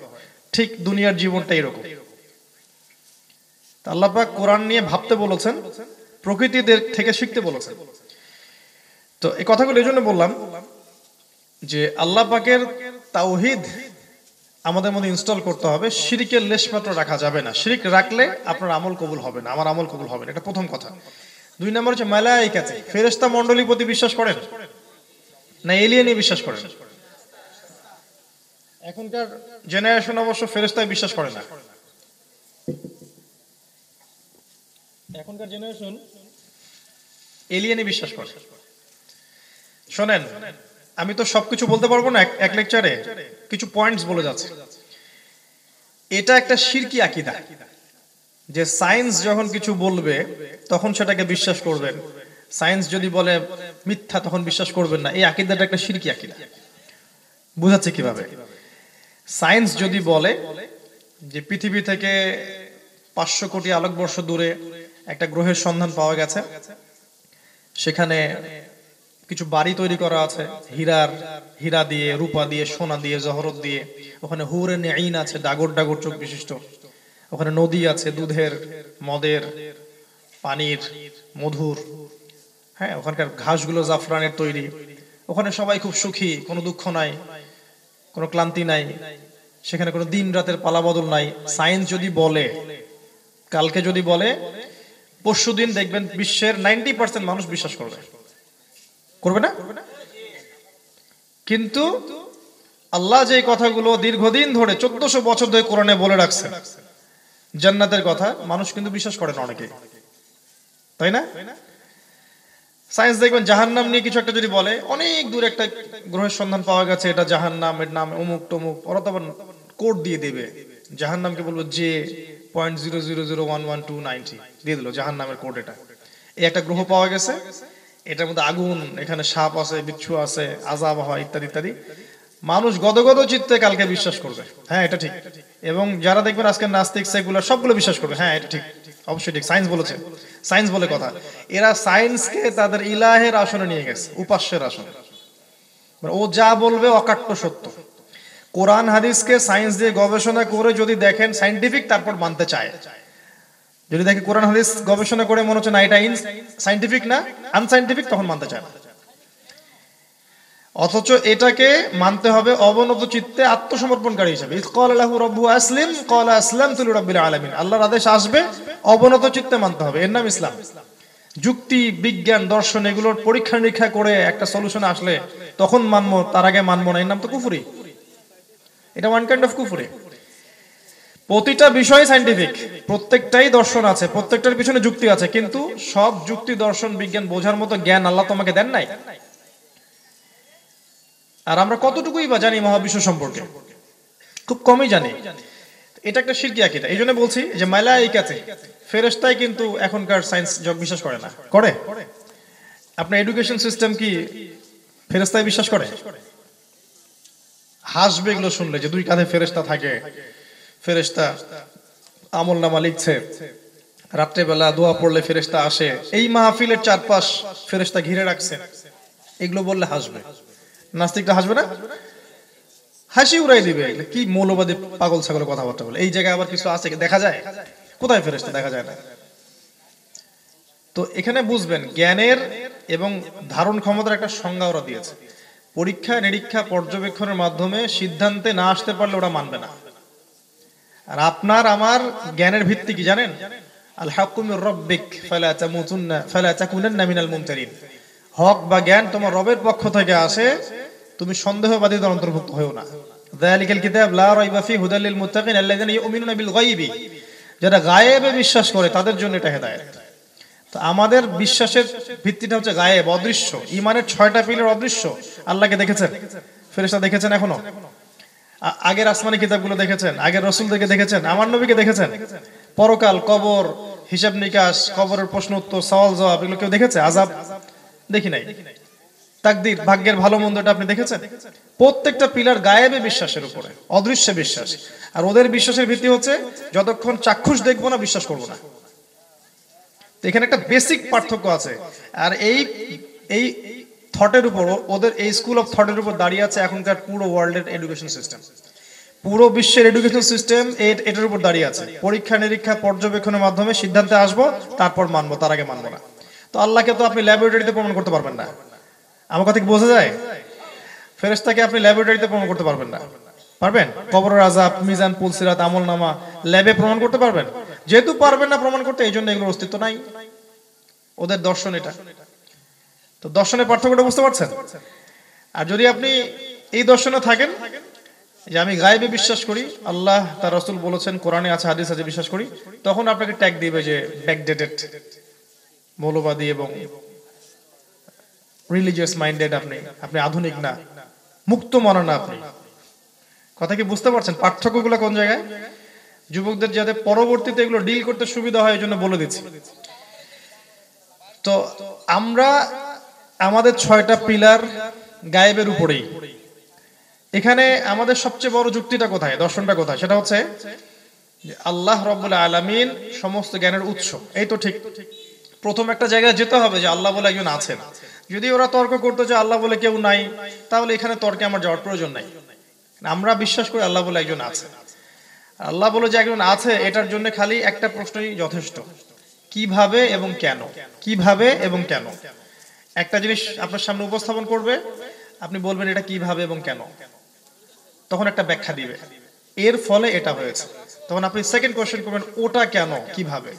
ঠিক দুনিয়ার জীবনটা এরকম। আল্লাহ পাক কোরআন নিয়ে ভাবতে বলেছেন, প্রকৃতিদের থেকে শিখতে বলেছেন। তো এই কথাগুলো এই জন্য বললাম যে আল্লাহ পাকের তাওহীদ আমাদের মধ্যে ইনস্টল করতে হবে। শিরকের লেশমাত্র রাখা যাবে না। শিরক রাখলে আপনার আমল কবুল হবে না, আমার আমল কবুল হবে না, এটা প্রথম কথা। দুই নম্বর হচ্ছে মালায়েকাতে, ফেরেশতা মণ্ডলীর প্রতি বিশ্বাস করেন না এলিয়েনে বিশ্বাস করেন? এখনকার জেনারেশন অবশ্য ফেরেশতায় বিশ্বাস করে না। এখনকার জেনারেশন এলিয়েনে বিশ্বাস করে। শোনেন, আমি তো সবকিছু বলতে পারবো না এক লেকচারে, কিছু পয়েন্টস বলে যাচ্ছে। এটা একটা শিরকি আকীদা যে সায়েন্স যখন কিছু বলবে তখন সেটাকে বিশ্বাস করবেন, সায়েন্স যদি বলে মিথ্যা তখন বিশ্বাস করবেন না। এই আকীদাটা একটা শিরকি আকীদা। বুঝাচ্ছে কিভাবে? সায়েন্স যদি বলে যে পৃথিবী থেকে 500 কোটি আলোকবর্ষ দূরে একটা গ্রহের সন্ধান পাওয়া গেছে, সেখানে কিছু বাড়ি তৈরি করা আছে হীরা দিয়ে, রূপা দিয়ে, সোনা দিয়ে, জহরত দিয়ে, ওখানে হুরে নেইন আছে, ডাগর ডাগর চোখ বিশিষ্ট, ওখানে নদী আছে, দুধের, মদের, পানির, মধুর, হ্যাঁ, ওখানকার ঘাসগুলো জাফরানের তৈরি, ওখানে সবাই খুব সুখী, কোনো দুঃখ নাই, কোনো ক্লান্তি নাই, সেখানে কোনো দিন রাতের পালাবদল নাই। সায়েন্স যদি বলে, কালকে যদি বলে, পরশুদিন দেখবেন বিশ্বের 90% মানুষ বিশ্বাস করবে, করবে না? কিন্তু আল্লাহ যে কথাগুলো দীর্ঘদিন ধরে 1400 বছর ধরে কোরআনে বলে রাখছেন, জান্নাতের কথা, মানুষ কিন্তু বিশ্বাস করে না অনেকে, তাই না? সায়েন্স দেখবেন জাহান্নাম নিয়ে কিছু একটা যদি বলে, অনেক দূর একটা গ্রহের সন্ধান পাওয়া গেছে, এটা জাহান্নাম, এর নাম অমুক তমুক, ওরা তো আবার কোড দিয়ে দেবে। জাহান্নামকে বলবো যে 0.00111290 দিয়ে দিল জাহান্নামের কোড। এটা এই একটা গ্রহ পাওয়া গেছে, এটার মধ্যে আগুন, এখানে সাপ আছে, বিচ্ছু আছে, আযাব হয়, ইত্যাদি ইত্যাদি। মানুষ গদগদ চিত্তে কালকে বিশ্বাস করবে, হ্যাঁ এটা ঠিক। এবং যারা দেখবেন আজকে নাস্তিক, সেকুলার, সবগুলো বিশ্বাস করবে, হ্যাঁ এটা ঠিক, অবশ্যই ঠিক, সায়েন্স বলেছে, সায়েন্স বলে কথা। এরা সায়েন্সকে তাদের ইলাহের আসনে নিয়ে গেছে, উপাস্যের আসনে। ও যা বলবে অকাট্য সত্য। কোরআন হাদিসকে সায়েন্স দিয়ে গবেষণা করে যদি দেখেন সায়েন্টিফিক, তারপর মানতে চায়। যদি দেখে কোরআন হাদিস গবেষণা করে মনে হচ্ছে না এটা সায়েন্টিফিক না, আনসায়েন্টিফিক, তখন মানতে চায় না। অথচ এটাকে মানতে হবে অবনত চিত্তে, আত্মসমর্পণকারী হিসেবে। ইয ক্বালা লাহু রাব্বুহু আসলিম ক্বালা আসলামতু লিরাব্বিল আলামিন। আল্লাহর আদেশ আসবে, অবনত চিত্তে মানতে হবে, এর নাম ইসলাম। যুক্তি বিজ্ঞান দর্শন এগুলোর পরীক্ষা নিরীক্ষা করে একটা সলিউশন আসলে তখন মানবো, তার আগে মানবো না, এর নাম তো কুফরি। এটা ওয়ান কাইন্ড অফ কুফরি। প্রতিটা বিষয় সাইন্টিফিক, প্রত্যেকটাই দর্শন আছে, প্রত্যেকটার পিছনে যুক্তি আছে, কিন্তু সব যুক্তি দর্শন বিজ্ঞান বোঝার মতো জ্ঞান আল্লাহ তোমাকে দেন নাই। আর আমরা কতটুকুই বা জানি মহাবিশ্ব সম্পর্কে? খুব কমই জানি। এটা একটা শিরকি আকীদা। এই জন্য বলছি যে মালায়েকাতে, ফেরেশতাই কিন্তু এখনকার সায়েন্স জগ বিশ্বাস করে না। করে? আপনার এডুকেশন সিস্টেম কি ফেরেশতাই বিশ্বাস করে? হাসবে এগুলো শুনলে যে 2 কাঁধে ফেরেশতা থাকে, ফেরেশতা আমলনামা লিখছে, রাত্রেবেলা দোয়া পড়লে ফেরেশতা আসে, এই মাহফিলের চারপাশ ফেরেশতা ঘিরে রাখছে, এগুলো বললে হাসবে। নাস্তিকটা হাসবে না? হাসি উড়াই দিবে। কি মৌলবাদী পাগল ছাগলের কথাবার্তা বলে। এই জায়গায় আবার কিছু আছে দেখা যায়? কোথায় ফেরেশতা দেখা যায় না। তো এখানে বুঝবেন জ্ঞানের এবং ধারণ ক্ষমতার একটা সংজ্ঞা ওরা দিয়েছে। পরীক্ষা নিরীক্ষা পর্যবেক্ষণের মাধ্যমে সিদ্ধান্তে না আসতে পারলে ওরা মানবে না। আর আপনার আমার জ্ঞানের ভিত্তি কি জানেন? আল হাক্কু মির রাব্বিক ফালা তাকুনান্না মিনাল মুমতারিন। হক বা জ্ঞান তোমার রবের পক্ষ থেকে আসে, তুমি সন্দেহবাদীদের অন্তর্ভুক্ত হয়ো না। যালিকাল কিতাব লা রাইবা ফি হুদাল লিল মুত্তাকিন আল্লাযিনা ইউমিনুনা বিল গায়বি। যারা গায়েবে বিশ্বাস করে তাদের জন্য এটা হেদায়েত। তো আমাদের বিশ্বাসের ভিত্তিটা হচ্ছে গায়েব, অদৃশ্য। ঈমানের 6টা পিলার অদৃশ্য। আল্লাহকে দেখেছেন? ফেরেশতা দেখেছেন এখনো? আগের আসমানি কিতাবগুলো দেখেছেন? আগের রাসূলদেরকে দেখেছেন? আমার নবীকে দেখেছেন? পরকাল, কবর, হিসাব নিকাশ, কবরের প্রশ্ন উত্তর, সওয়াল জবাব এগুলো কেউ দেখেছে? আযাব দেখি নাই। তাকদীর, ভাগ্যের ভালো মন্দটা আপনি দেখেছেন? প্রত্যেকটা পিলার গায়েবে বিশ্বাসের উপরে, অদৃশ্য বিশ্বাস। আর ওদের বিশ্বাসের ভিত্তি হচ্ছে যতক্ষণ চাক্ষুষ দেখবো না বিশ্বাস করবো না। তো এখানে একটা বেসিক পার্থক্য আছে। আর এই থটের উপর, ওদের এই স্কুল অফ থটের উপর দাঁড়িয়ে আছে এখনকার পুরো ওয়ার্ল্ডের এডুকেশন সিস্টেম। পুরো বিশ্বের এডুকেশন সিস্টেম এটার উপর দাঁড়িয়ে আছে। পরীক্ষা নিরীক্ষা পর্যবেক্ষণের মাধ্যমে সিদ্ধান্তে আসবো, তারপর মানবো, তার আগে মানবো না। তো আল্লাহকে তো আপনি ল্যাবরেটরিতে প্রমাণ করতে পারবেন না। আমার কথা কি বোঝা যায়? ফেরেশতাকে আপনি ল্যাবরেটরিতে প্রমাণ করতে পারবেন না। পারবেন? কবরের আযাব, মিজান, পুলসিরাত, আমলনামা ল্যাবে প্রমাণ করতে পারবেন? যেহেতু পারবেন না প্রমাণ করতে, এই জন্য এগুলোর অস্তিত্ব নাই। ওদের দর্শন এটা। তো দর্শনের পার্থক্যটা বুঝতে পারছেন? আর যদি আপনি এই দর্শনে থাকেন যে আমি গায়েবে বিশ্বাস করি, আল্লাহ তার রাসূল বলেছেন, কোরআনে আছে, হাদিস আছে, বিশ্বাস করি, তখন আপনাকে ট্যাগ দিবে যে ব্যাকডেটেড, মৌলবাদী এবং রিলিজিয়াস মাইন্ডেড। আপনি আধুনিক না, মুক্ত মনা না আপনি। কথা কি বুঝতে পারছেন? পার্থক্যগুলো কোন জায়গায়? যুবকদের যাতে পরবর্তীতে এগুলো ডিল করতে সুবিধা হয় এই জন্য বলে দিচ্ছি। তো আমরা আমাদের 6টা পিলার গায়েবের উপরেই। এখানে আমাদের সবচেয়ে বড় যুক্তিটা কোথায়, দর্শনটা কোথায়? সেটা হচ্ছে যে আল্লাহ রাব্বুল আলামিন সমস্ত জ্ঞানের উৎস। এই তো ঠিক। প্রথম একটা জায়গায় যেতে হবে যে আল্লাহ বলে একজন আছেন। যদি ওরা তর্ক করতো যে আল্লাহ বলে কেউ নাই, তাহলে এখানে তর্কে আমার যাওয়ার প্রয়োজন নাই। আমরা বিশ্বাস করি আল্লাহ বলে একজন আছে। আল্লাহ বলে যে একজন আছে, এটার জন্য খালি একটা প্রশ্নই যথেষ্ট, কিভাবে এবং কেন। কিভাবে এবং কেন। একটা জিনিস আপনার সামনে উপস্থাপন করবে, আপনি বলবেন এটা কিভাবে এবং কেন, তখন একটা ব্যাখ্যা দিবে, এর ফলে এটা হয়েছে। তখন আপনি সেকেন্ড কোশ্চেন করবেন, ওটা কেন, কিভাবে,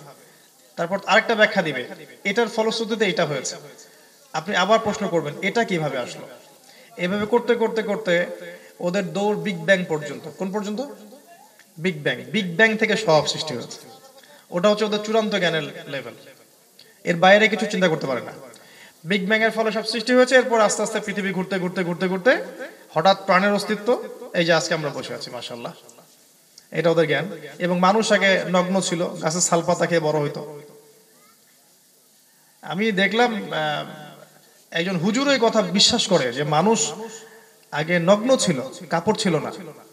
তারপর আরেকটা ব্যাখ্যা দিবে, এটার ফলশ্রুতিতে এটা হয়েছে। আপনি আবার প্রশ্ন করবেন, এটা কিভাবে আসলো। এভাবে করতে করতে করতে ওদের দৌড় বিগ ব্যাং পর্যন্ত। কোন পর্যন্ত? Big bang. বিগ ব্যাং থেকে সব সৃষ্টি হয়েছে। ওটা হচ্ছে ওদের চূড়ান্ত জ্ঞানের লেভেল। এর বাইরে কিছু চিন্তা করতে পারে না। বিগ ব্যাং এর ফলে সব সৃষ্টি হয়েছে। এরপর আস্তে আস্তে পৃথিবী ঘুরতে ঘুরতে ঘুরতে ঘুরতে হঠাৎ প্রাণের অস্তিত্ব, এই যে আজকে আমরা বসে আছি, মাশাআল্লাহ। এটা ওদের জ্ঞান। এবং মানুষ আগে নগ্ন ছিল, গাছের ছালপাতা খেয়ে বড় হইতো। আমি দেখলাম একজন হুজুর এই কথা বিশ্বাস করে যে মানুষ আগে নগ্ন ছিল, কাপড় ছিল না,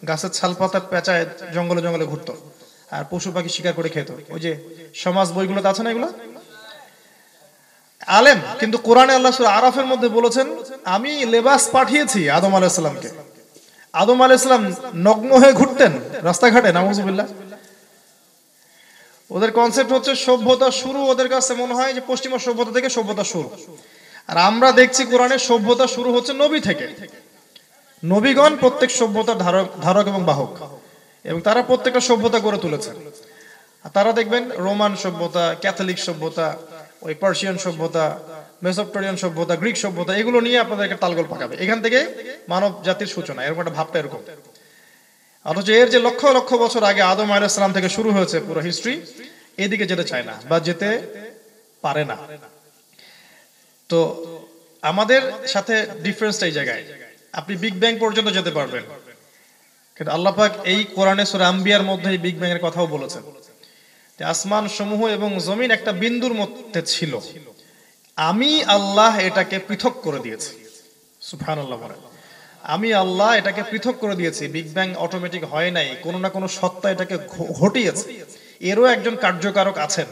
গাছের ছালপাতা পেঁচায় জঙ্গলে জঙ্গলে ঘুরতো আর পশু পাখি শিকার করে খেত। ওই যে সমাজ বইগুলোতে আছে না এগুলো? আলেম, কিন্তু কোরআনে আল্লাহ সূরা আরাফের মধ্যে বলেছেন, আমি লেবাস পাঠিয়েছি আদম আলাইহিস সালামকে। আদম আলাইহিস সালাম নগ্ন হয়ে ঘুরতেন রাস্তাঘাটে, নাউযুবিল্লাহ। ওদের কনসেপ্ট হচ্ছে সভ্যতা শুরু, ওদের কাছে মনে হয় যে পশ্চিমা সভ্যতা থেকে সভ্যতা শুরু। আর আমরা দেখছি কোরআনে সভ্যতা শুরু হচ্ছে নবী থেকে। নবীগণ প্রত্যেক সভ্যতার ধারক এবং বাহক, এবং তারা প্রত্যেকটা সভ্যতা গড়ে তুলেছেন। তারা দেখবেন রোমান সভ্যতা, ক্যাথলিক সভ্যতা, ওই পার্সিয়ান সভ্যতা, মেসোপটেরিয়ান সভ্যতা, গ্রিক সভ্যতা, এগুলো নিয়ে আপনাদেরকে তালগোল পাকাবে। এখান থেকে মানব জাতির সূচনা, এরকম একটা ভাবটা এরকম। অথচ এর যে লক্ষ লক্ষ বছর আগে আদম আলাইহিস সালাম থেকে শুরু হয়েছে পুরো হিস্ট্রি, এদিকে যেতে চায় না বা যেতে পারে না। তো আমাদের সাথে ডিফারেন্সটা এই জায়গায়, আপনি বিগ ব্যাং পর্যন্ত যেতে পারবেন, কিন্তু আল্লাহ পাক এই কোরআনে সূরা আম্বিয়ার মধ্যে বিগ ব্যাং এর কথাও বলেছেন যে আসমান সমূহ এবং জমিন একটা বিন্দুর মধ্যে ছিল, আমি আল্লাহ এটাকে পৃথক করে দিয়েছি। সুবহানাল্লাহ বলেন, আমি আল্লাহ এটাকে পৃথক করে দিয়েছি। বিগ ব্যাং অটোমেটিক হয় নাই, কোনো না কোনো সত্তা এটাকে ঘটিয়েছে, এরও একজন কার্যকারক আছেন।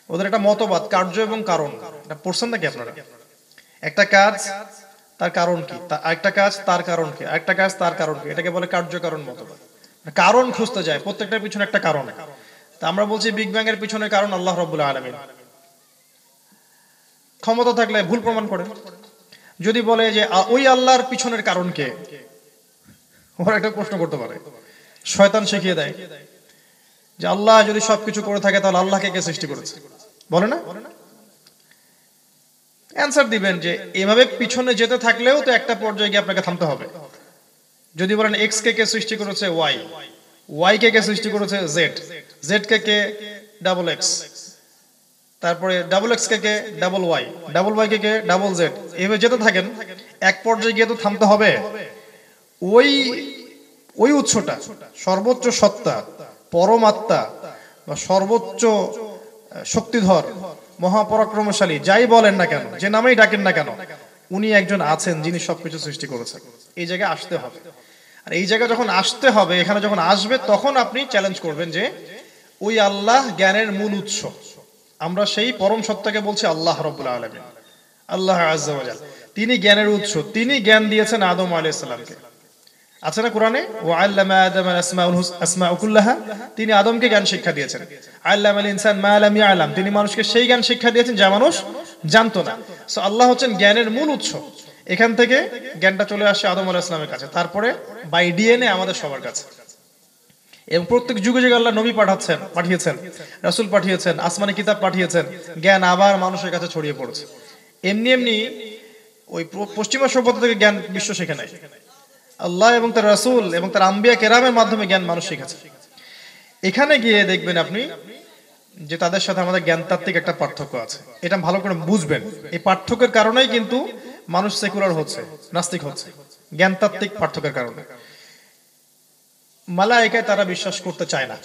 ওদের একটা মতবাদ, কার্য এবং কারণ, এটা পড়ছেন নাকি আপনারা? একটা কাজ তার কারণ কি, একটা কাজ তার কারণ কি, একটা কাজ তার কারণ কি, এটাকে বলে কার্যকারণ মতবাদ। কারণ খুঁজতে যায়, প্রত্যেকটার পিছনে একটা কারণ। তা আমরা বলছি বিগ ব্যাং এর পিছনে কারণ আল্লাহ রাব্বুল আলামিন। ক্ষমতা থাকলে ভুল প্রমাণ করে। যদি বলে যে ওই আল্লাহর পিছনের কারণ কে, ওরা একটা প্রশ্ন করতে পারে, শয়তান শিখিয়ে দেয় যে আল্লাহ যদি সবকিছু করে থাকে তাহলে আল্লাহকে কে সৃষ্টি করেছে, বলে না? অ্যান্সার দিবেন যে এভাবে পিছনে যেতে থাকলেও তো একটা পর্যায়ে গিয়ে আপনাকে থামতে হবে। যদি বলেন এক্স কে কে সৃষ্টি করেছে ওয়াই, ওয়াই কে কে সৃষ্টি করেছে জেড, জেড কে কে ডাবল এক্স, তারপরে ডাবল এক্স কে কে ডাবল ওয়াই, ডাবল ওয়াই কে কে ডাবল জেড, এভাবে যেতে থাকেন, এক পর্যায়ে গিয়ে তো থামতে হবে। ওই ওই উৎসটা, সর্বোচ্চ সত্তা, পরমাত্মা বা সর্বোচ্চ শক্তিধর, মহাপরাক্রমশালী, যাই বলেন না কেন, যে নামেই ডাকেন না কেন, উনি একজন আছেন যিনি সবকিছু সৃষ্টি করেছেন। এই জায়গায় আসতে হবে। আর এই জায়গায় যখন আসতে হবে, এখানে যখন আসবে, তখন আপনি চ্যালেঞ্জ করবেন যে ওই আল্লাহ জ্ঞানের মূল উৎস। আমরা সেই পরম সত্তাকে বলছি আল্লাহ রাব্বুল আলামিন, আল্লাহ আযজা ওয়া জাল। তিনি জ্ঞানের উৎস, তিনি জ্ঞান দিয়েছেন আদম আলাইহিস সালামকে। আছে না কোরআনে, ওয়া আল্লামা আদামা আসমাউ কুল্লাহা, তিনি আদমকে জ্ঞান শিক্ষা দিয়েছেন। আল্লামাল ইনসান মা লাম ইয়ালাম, তিনি মানুষকে সেই জ্ঞান শিক্ষা দিয়েছেন যা মানুষ জানতো না। সো আল্লাহ হচ্ছেন জ্ঞানের মূল উৎস। এখান থেকে জ্ঞানটা চলে আসে আদম আলাইহিস সালামের কাছে, তারপরে বাই ডিএনএ আমাদের সবার কাছে। এবং প্রত্যেক যুগে যুগে আল্লাহ নবী পাঠিয়েছেন, রাসূল পাঠিয়েছেন, আসমানি কিতাব পাঠিয়েছেন, জ্ঞান আবার মানুষের কাছে ছড়িয়ে পড়েছে। এমনি এমনি ওই পশ্চিমা সভ্যতা থেকে জ্ঞান বিশ্ব শেখে নাই, আল্লাহ এবং তার রাসূল এবং তার আম্বিয়া কেরামের মাধ্যমে জ্ঞান মানুষ শিখেছে। এখানে গিয়ে দেখবেন আপনি যে তাদের সাথে আমাদের জ্ঞানতাত্ত্বিক একটা পার্থক্য আছে, এটা ভালো করে বুঝবেন। এই পার্থক্যের কারণেই কিন্তু মানুষ সেকুলার হচ্ছে, নাস্তিক হচ্ছে, জ্ঞানতাত্ত্বিক পার্থক্যের কারণে। মালায়েকায় তারা বিশ্বাস করতে চায় না,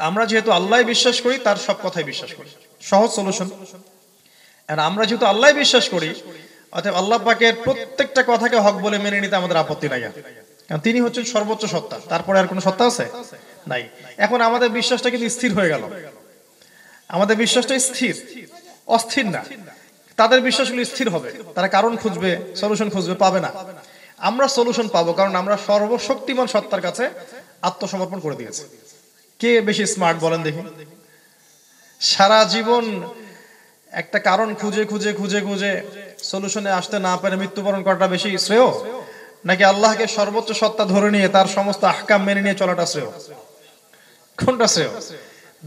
আমরা যেহেতু আল্লাহ বিশ্বাস করি, তার সব কথাই বিশ্বাস করি। সহজ সলিউশন। আর আমরা যেহেতু আল্লাহ বিশ্বাস করি, অতএব আল্লাহ পাকের প্রত্যেকটা কথাকে হক বলে মেনে নিতে আমাদের আপত্তি নাই, কারণ তিনি হচ্ছেন সর্বোচ্চ সত্তা, তারপরে আর কোনো সত্তা আছে নাই। এখন আমাদের বিশ্বাসটা কিন্তু স্থির হয়ে গেল, আমাদের বিশ্বাসটা স্থির, অস্থির না। তাদের বিশ্বাসগুলো স্থির হবে, তারা কারণ খুঁজবে, সলিউশন খুঁজবে, পাবে না। আমরা সলিউশন পাবো, কারণ আমরা সর্বশক্তিমান সত্তার কাছে আত্মসমর্পণ করে দিয়েছি। কে বেশি স্মার্ট বলেন দেখি? সারা জীবন একটা কারণ খুঁজে খুঁজে খুঁজে খুঁজে সলিউশনে আসতে না পারে মৃত্যুবরণ করাটা বেশি শ্রেয়, নাকি আল্লাহকে সর্বোচ্চ সত্তা ধরে নিয়ে তার সমস্ত আহকাম মেনে নিয়ে চলাটা শ্রেয়? কোনটা শ্রেয়?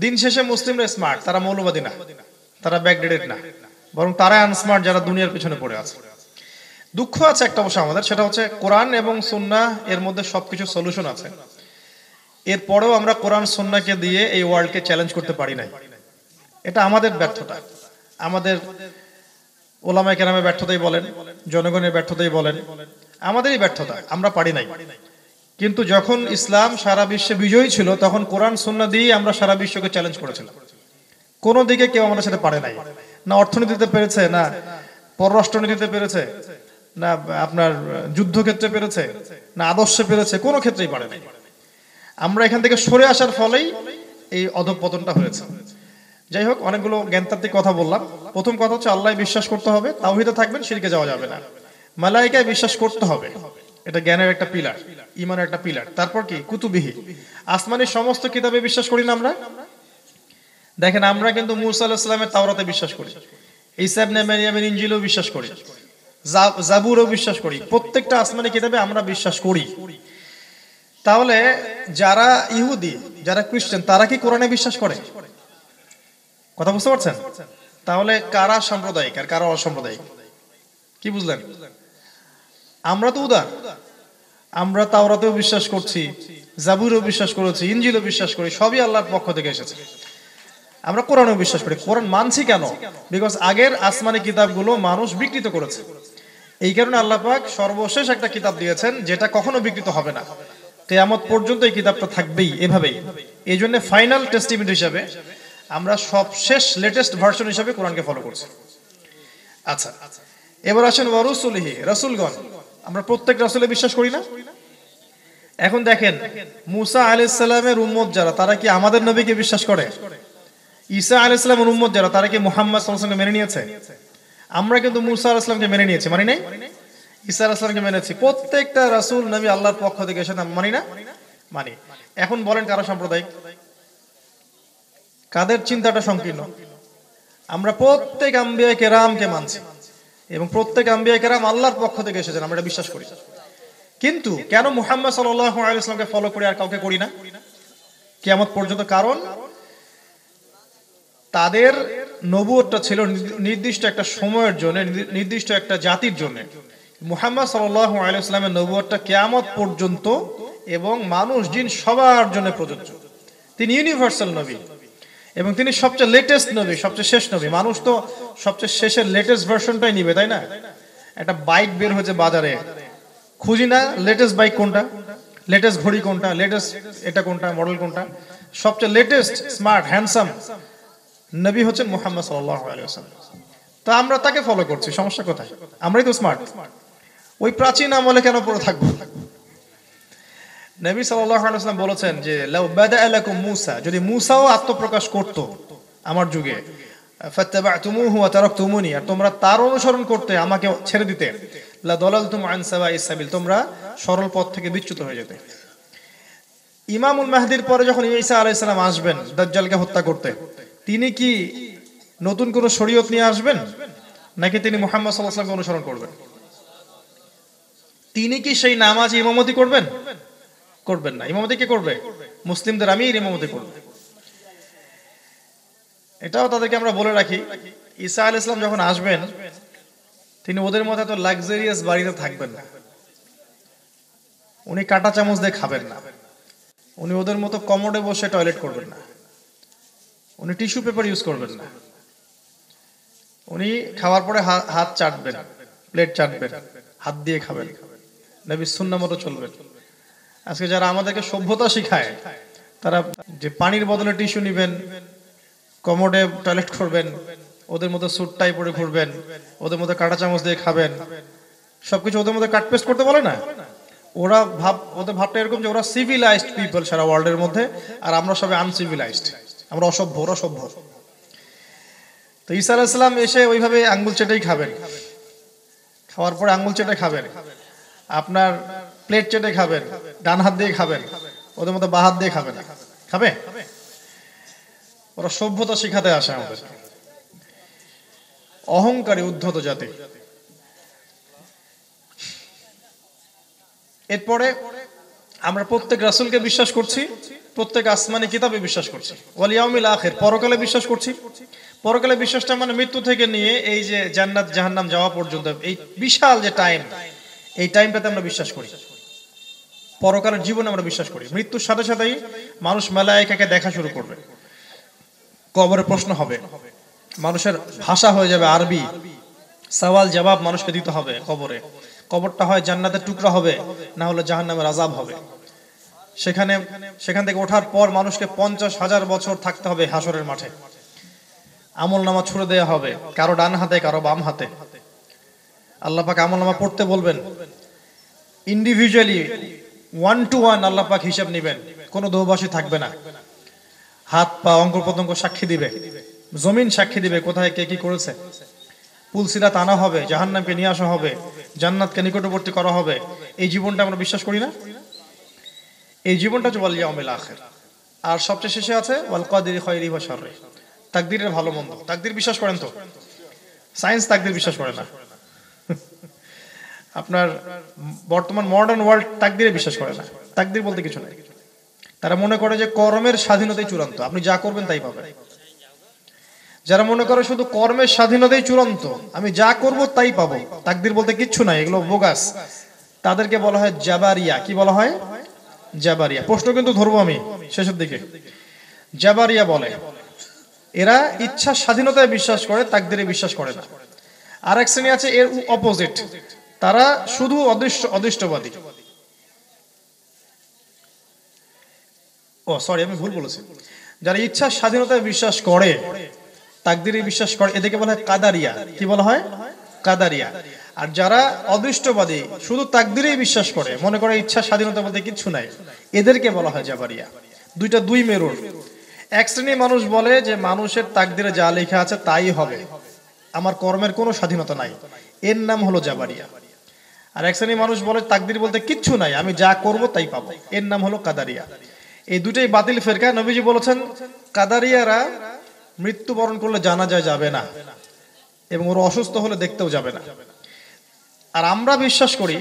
দিন শেষে মুসলিমরা স্মার্ট, তারা মৌলবাদী না, তারা ব্যাকডেটেড না, বরং তারা আনস্মার্ট যারা দুনিয়ার পিছনে পড়ে আছে। দুঃখ আছে একটা অবশ্য আমাদের, সেটা হচ্ছে কোরআন এবং সুন্নাহ এর মধ্যে সবকিছু সলিউশন আছে, এরপরেও আমরা কোরআন সুন্নাহকে দিয়ে এই ওয়ার্ল্ডকে চ্যালেঞ্জ করতে পারি নাই। এটা আমাদের ব্যর্থতা, আমাদের ওলামায়ে কেরামের ব্যর্থতাই বলেন, জনগণের ব্যর্থতাই বলেন, আমাদেরই ব্যর্থতা, আমরা পারি নাই। কিন্তু যখন ইসলাম সারা বিশ্বে বিজয়ী ছিল, তখন কোরআন সুন্নাহ দিয়ে আমরা সারা বিশ্বকে চ্যালেঞ্জ করেছিলাম। কোনো দিকে কেউ আমাদের সাথে পারে নাই, না অর্থনীতিতে পেরেছে, না পররাষ্ট্রনীতিতে পেরেছে, না আপনার যুদ্ধক্ষেত্রে পেরেছে, না আদর্শে পেরেছে, কোনো ক্ষেত্রেই পারে নাই। আমরা এখান থেকে সরে আসার ফলেই এই অধঃপতনটা হয়েছে। যাই হোক, অনেকগুলো জ্ঞানতাত্ত্বিক কথা বললাম। প্রথম কথা হচ্ছে আল্লাহ বিশ্বাস করতে হবে, তাওহীদে থাকবেন, শিরকে যাওয়া যাবে না। মালায়েকায় বিশ্বাস করতে হবে, এটা জ্ঞানের একটা পিলার, ঈমানের একটা পিলার। তারপর কি? কুতুবিহি, আসমানি সমস্ত কিতাবে বিশ্বাস করি না আমরা? দেখেন, আমরা কিন্তু মূসা আলাইহিস সালামের তাওরাতে বিশ্বাস করি, ঈসা ইবনে মারইয়ামের ইনজিলও বিশ্বাস করি, জাবুরও বিশ্বাস করি, প্রত্যেকটা আসমানি কিতাবে আমরা বিশ্বাস করি। তাহলে যারা ইহুদি, যারা খ্রিস্টান, তারা কি কোরআনে বিশ্বাস করে? কথা বুঝতে পারছেন? তাহলে কারা সাম্প্রদায়িক আর কারা অসাম্প্রদায়িক? কি বুঝলেন? আমরা তো উদার, আমরা তাওরাতেও বিশ্বাস করছি, জাবুরেও বিশ্বাস করেছি, ইনজিলও বিশ্বাস করি, সবই আল্লাহর পক্ষ থেকে এসেছে। আমরা কোরআনেও বিশ্বাস করি। কোরআন মানছি কেন? বিকজ আগের আসমানি কিতাবগুলো মানুষ বিকৃত করেছে। এই কারণে আল্লাহ পাক সর্বশেষ একটা কিতাব দিয়েছেন যেটা কখনো বিকৃত হবে না, কিয়ামত পর্যন্ত এই কিতাবটা থাকবেই এভাবেই। এই জন্য ফাইনাল টেস্টিমেন্ট হিসাবে আমরা সবশেষ লেটেস্ট ভার্সন হিসাবে কোরআনকে ফলো করছি। আচ্ছা, এবার আসেন ওয়ারুসুলিহি, রাসূলগণ। আমরা প্রত্যেক রাসূলে বিশ্বাস করি না? এখন দেখেন, মুসা আলাইহিস সালামের উম্মত যারা, তারা কি আমাদের নবীকে বিশ্বাস করে? ঈসা আলাইহিস সালামের উম্মত যারা, তারা কি মুহাম্মদ সাল্লাল্লাহু আলাইহি ওয়াসাল্লামকে মেনে নিয়েছে? আমরা কিন্তু মুসা আলাইহিস সালামকে মেনে নিয়েছি, মানি নাই? ঈসা আলাইহিস সালামকে মেনেছি। প্রত্যেকটা রাসূল নবী আল্লাহর পক্ষ থেকে এসেছে, মানি না? মানি। এখন বলেন কারা সাম্প্রদায়িক? কাদের চিন্তাটা সংকীর্ণ? আমরা প্রত্যেক আম্বিয়া কেরামকে মানছি এবং প্রত্যেক আম্বিয়া কেরাম আল্লাহর পক্ষ থেকে এসেছেন, আমরা এটা বিশ্বাস করি। কিন্তু কেন মুহাম্মদ সাল্লাল্লাহু আলাইহি ওয়াসাল্লামকে ফলো করি আর কাউকে করি না কিয়ামত পর্যন্ত? কারণ তাদের নবুয়তটা ছিল নির্দিষ্ট একটা সময়ের জন্য, নির্দিষ্ট একটা জাতির জন্য। মুহাম্মদ সাল্লাল্লাহু আলাইহি ওয়াসাল্লামের নবুয়তটা কিয়ামত পর্যন্ত এবং মানুষ জিন সবার জন্য প্রযোজ্য। তিনি ইউনিভার্সাল নবী এবং তিনি সবচেয়ে লেটেস্ট নবী, সবচেয়ে শেষ নবী। মানুষ তো সবচেয়ে শেষের লেটেস্ট ভার্সনটাই নিবে, তাই না? একটা বাইক বের হয়েছে বাজারে, খুঁজি না লেটেস্ট বাইক কোনটা, লেটেস্ট ঘড়ি কোনটা, লেটেস্ট এটা কোনটা, মডেল কোনটা। সবচেয়ে লেটেস্ট, স্মার্ট, হ্যান্ডসাম নবী হচ্ছেন মুহাম্মদ সাল্লাল্লাহু আলাইহি ওয়াসাল্লাম। তো আমরা তাকে ফলো করছি, সমস্যা কোথায়? আমরাই তো স্মার্ট। ওই প্রাচীন আমলে কেন পড়ে থাকবো? নবী সাল্লাল্লাহু আলাইহি ওয়াসাল্লাম বলেছেন যে লাউ বাদাআ লাকুম মূসা, যদি মূসাও আত্মপ্রকাশ করত আমার যুগে, ফাত্তাবা'তুমুহু ওয়া তারাকতুমুনি, আর তোমরা তার অনুসরণ করতে, আমাকে ছেড়ে দিতে, লা দালালতুম আন সাওয়াইস সাবিল, তোমরা সরল পথ থেকে বিচ্যুত হয়ে যেতে। ইমামুল মাহদির পরে যখন ঈসা আলাইহিস সালাম আসবেন দাজ্জালকে হত্যা করতে, তিনি কি নতুন কোন শরীয়ত নিয়ে আসবেন নাকি তিনি মুহাম্মদ সাল্লাল্লাহু আলাইহি ওয়াসাল্লামকে অনুসরণ করবেন? তিনি কি সেই নামাজি ইমামতি করবেন? করবেন না। ইমামতি কে করবে? মুসলিমদের আমির ইমামতি করবে। এটাও তাদেরকে আমরা বলে রাখি, ঈসা আলাইহিস সালাম যখন আসবেন, তিনি ওদের মতো এত লাক্সারিয়াস বাড়িতে থাকবেন না। উনি কাঁটা চামচ দিয়ে খাবেন না। উনি ওদের মতো কমোডে বসে টয়লেট করবেন না। উনি টিস্যু পেপার ইউজ করবেন না। উনি খাওয়ার পরে হাত চাটবেন, প্লেট চাটবেন, হাত দিয়ে খাবেন, নবীর সুন্নাহ মতো চলবেন। আজকে যারা আমাদেরকে সভ্যতা শিখায়, তারা যে পানির বদলে টিস্যু নিবেন, কমোডে টয়লেট করবেন, ওদের মতো স্যুট টাই পরে ঘুরবেন, ওদের মতো কাঁটা চামচ দিয়ে খাবেন, সবকিছু ওদের মধ্যে কাট পেস্ট করতে বলে না। ওদের ভাবটা এরকম যে ওরা সিভিলাইজড পিপল সারা ওয়ার্ল্ডের মধ্যে, আর আমরা সবাই আনসিভিলাইজড, আমরা অসভ্য, ওরা সভ্য। তো ঈসা আলাইহিস সালাম এসে ওইভাবে আঙ্গুল চেটেই খাবেন, খাওয়ার পরে আঙ্গুল চেটে খাবেন, আপনার প্লেট চেটে খাবেন, ডান হাত দিয়ে খাবেন, ওদের মতো বাঁ হাত দিয়ে খাবে না। খাবে? ওরা সভ্যতা শিখাতে আসে আমাদের। অহংকারী উদ্ধত জাতি। এরপরে আমরা প্রত্যেক রাসূলকে বিশ্বাস করছি, প্রত্যেক আসমানি কিতাবে বিশ্বাস করছি, ওয়াল ইয়াউমিল আখির, পরকালে বিশ্বাস করছি। পরকালে বিশ্বাসটা মানে মৃত্যু থেকে নিয়ে এই যে জান্নাত জাহান্নাম যাওয়া পর্যন্ত এই বিশাল যে টাইম, এই টাইমটাতে আমরা বিশ্বাস করি। পরকালের জীবনে আমরা বিশ্বাস করি। মৃত্যুর সাথে সাথেই মানুষ মালায়েকাকে দেখা শুরু করবে, কবরে প্রশ্ন হবে, মানুষের ভাষা হয়ে যাবে আরবি, সওয়াল জবাব মানুষকে দিতে হবে কবরে। কবরটা হয় জান্নাতের টুকরা হবে, না হলে জাহান্নামের আযাব হবে। সেখান থেকে ওঠার পর মানুষকে 50,000 বছর থাকতে হবে হাসরের মাঠে। আমল নামা ছুড়ে দেওয়া হবে, কারো ডান হাতে কারো বাম হাতে। আল্লাহ পাক আমল নামা পড়তে বলবেন, ইন্ডিভিজুয়ালি 1 to 1 আল্লাহ পাক হিসাব নেবেন, কোনো দোভাষী থাকবে না। হাত পা অঙ্গ প্রত্যঙ্গ সাক্ষী দিবে, জমিন সাক্ষী দিবে কোথায় কে কি করেছে। পুলসিরাত আনা হবে, জাহান্নামকে নিয়ে আসা হবে, জান্নাতকে নিকটবর্তী করা হবে। এই জীবনটা আমরা বিশ্বাস করি না? এই জীবনটা হচ্ছে ওয়াল ইয়াউমিল আখির। আর সবচেয়ে শেষে আছে ওয়াল কাদিরি খায়রি ওয়া শাররি, তাকদীরের ভালো মন্দ। তাকদীর বিশ্বাস করেন তো? সায়েন্স তাকদীর বিশ্বাস করে না। আপনার বর্তমান মডার্ন ওয়ার্ল্ড তাকদীরে বিশ্বাস করে না। তাকদীর বলতে কিছু নাই। তারা মনে করে যে কর্মের স্বাধীনতাই চূড়ান্ত, আপনি যা করবেন তাই পাবেন। যারা মনে করে শুধু কর্মের স্বাধীনতাই চূড়ান্ত, আমি যা করব তাই পাবো, তাকদির বলতে কিচ্ছু নাই, এগুলো বোগাস, তাদেরকে বলা হয় জাবারিয়া। কি বলা হয়? জাবারিয়া। প্রশ্ন কিন্তু ধরবো আমি শেষের দিকে। জাবারিয়া বলে এরা ইচ্ছা স্বাধীনতায় বিশ্বাস করে, তাকদিরে বিশ্বাস করে না। আর এক শ্রেণী আছে এর অপোজিট, তারা শুধু অদৃষ্টবাদী। আমি ভুল বলেছি। যারা ইচ্ছা স্বাধীনতায় বিশ্বাস করে, তাকদিরে বিশ্বাস করে, এদেরকে বলা হয় কাদারিয়া। কি বলা হয়? কাদারিয়া। আর যারা অদৃষ্টবাদী, শুধু তাকদিরেই বিশ্বাস করে, মনে করে ইচ্ছা স্বাধীনতা বলতে কিছু নাই, এদেরকে বলা হয় জাবারিয়া। দুইটা দুই মেরুর। এক শ্রেণীর মানুষ বলে যে মানুষের তাকদিরে যা লেখা আছে তাই হবে, আমার কর্মের কোনো স্বাধীনতা নাই, এর নাম হলো জাবারিয়া। আর এক শ্রেণীর মানুষ বলে তাকদির বলতে কিচ্ছু নাই, আমি যা করব তাই পাবো, এর নাম হলো কাদারিয়া। এই দুটাই বাতিল ফেরকা। নবীজি বলেছেন কাদারিয়ারা মৃত্যুবরণ করলে জানাজায় যাবে না, এবং ওরা অসুস্থ হলে দেখতেও যাবে না। আর আমরা বিশ্বাস করি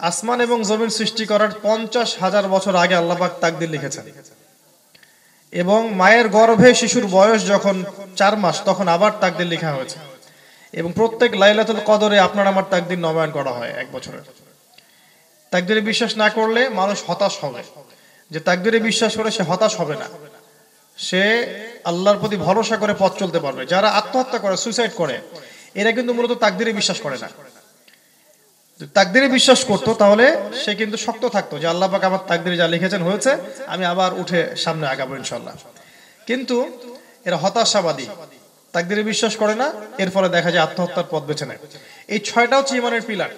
আসমান এবং জমিন সৃষ্টি করার 50,000 বছর আগে আল্লাহ পাক তাকদির লিখেছেন, এবং মায়ের গর্ভে শিশুর বয়স যখন 4 মাস তখন আবার তাকদির লেখা হয়েছে, এবং প্রত্যেক লাইলাতুল কদরে আপনার আমার তাকদির নবায়ন করা হয় 1 বছরের। তাকদিরে বিশ্বাস না করলে মানুষ হতাশ হবে। যে তাকদিরে বিশ্বাস করে সে হতাশ হবে না, সে আল্লাহর প্রতি ভরসা করে পথ চলতে পারবে। যারা আত্মহত্যা করে, সুইসাইড করে, এরা কিন্তু মূলত তাকদিরে বিশ্বাস করে না। তাকদিরে বিশ্বাস করতো তাহলে সে কিন্তু শক্ত থাকতো যে আল্লাহ পাক আমার তাকদিরে যা লিখেছেন হয়েছে, আমি আবার উঠে সামনে আগাবো ইনশাআল্লাহ। কিন্তু এরা হতাশাবাদী, তাকদিরে বিশ্বাস করে না, এর ফলে দেখা যায় আত্মহত্যার পথ বেছে নেয়। এই 6টা হচ্ছে ঈমানের পিলার।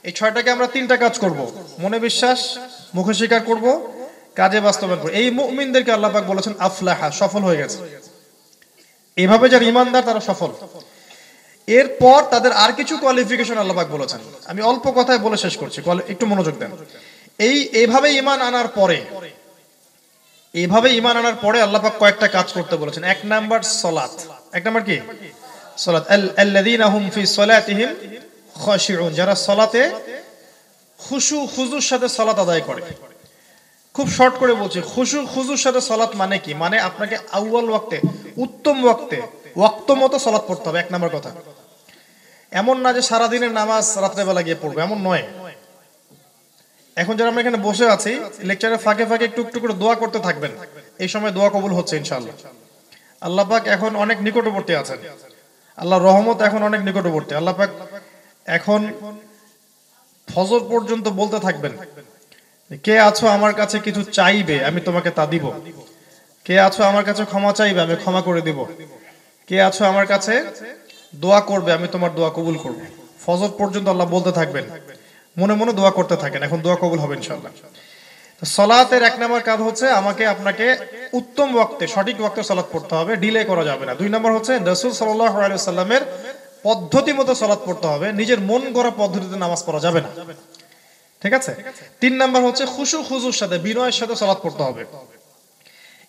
এই 6টাকে আমরা 3টা কাজ করব, মনে বিশ্বাস, মুখে স্বীকার করব, কাজে বাস্তবায়ন করব। এই মুমিনদেরকে আল্লাহ পাক বলেছেন আফলাহা, সফল হয়ে গেছে। এইভাবে যারা ঈমানদার তারা সফল। এরপর তাদের আর কিছু কোয়ালিফিকেশন আল্লাহ পাক বলেছেন, আমি অল্প কথায় বলে শেষ করছি, একটু মনোযোগ দেন। এইভাবে ঈমান আনার পরে আল্লাহ পাক কয়েকটা কাজ করতে বলেছেন। 1 নাম্বার সালাত। 1 নাম্বার কি? সালাত। আল্লাযীনা হুম ফি সালাতিহিম খাশিউন, যারা সালাতে খুশু খুজুর সাথে সালাত আদায় করে। খুব শর্ট করে বলছি, খুশু খুজুর সাথে সালাত মানে কি? মানে আপনাকে আউয়াল ওয়াক্তে, উত্তম ওয়াক্তে, ওয়াক্ত মতো সালাত পড়তে হবে। 1 নাম্বার কথা। এমন না যে সারা দিনের নামাজ রাত্রেবেলা গিয়ে পড়বে, এমন নয়। এখন যারা আমরা এখানে বসে আছি, লেকচারের ফাঁকে ফাঁকে একটু একটু করে দোয়া করতে থাকবেন। এই সময় দোয়া কবুল হচ্ছে ইনশাআল্লাহ। আল্লাহ পাক এখন অনেক নিকটবর্তী আছেন, আল্লাহর রহমত এখন অনেক নিকটবর্তী। আল্লাহ পাক এখন ফজর পর্যন্ত বলতে থাকবেন, কে আছো আমার কাছে কিছু চাইবে আমি তোমাকে তা দিব, কে আছো আমার কাছে ক্ষমা চাইবে আমি ক্ষমা করে দিব, কে আছো আমার কাছে দোয়া করবে আমি তোমার দোয়া কবুল করব। ফজর পর্যন্ত আল্লাহ বলতে থাকবেন, মনে মনে দোয়া করতে থাকেন, এখন দোয়া কবুল হবে ইনশাআল্লাহ। সালাতের 1 নাম্বার কাজ হচ্ছে আমাকে আপনাকে উত্তম ওয়াক্তে, সঠিক ওয়াক্তে সালাত পড়তে হবে, ডিলে করা যাবে না। 2 নাম্বার হচ্ছে রাসূল সাল্লাল্লাহু আলাইহি ওয়াসাল্লামের পদ্ধতি মতো সালাত পড়তে হবে, নিজের মন গড়া পদ্ধতিতে নামাজ পড়া যাবে না। ঠিক আছে? 3 নাম্বার হচ্ছে খুশু খুজুর সাথে, বিনয়ের সাথে সালাত পড়তে হবে।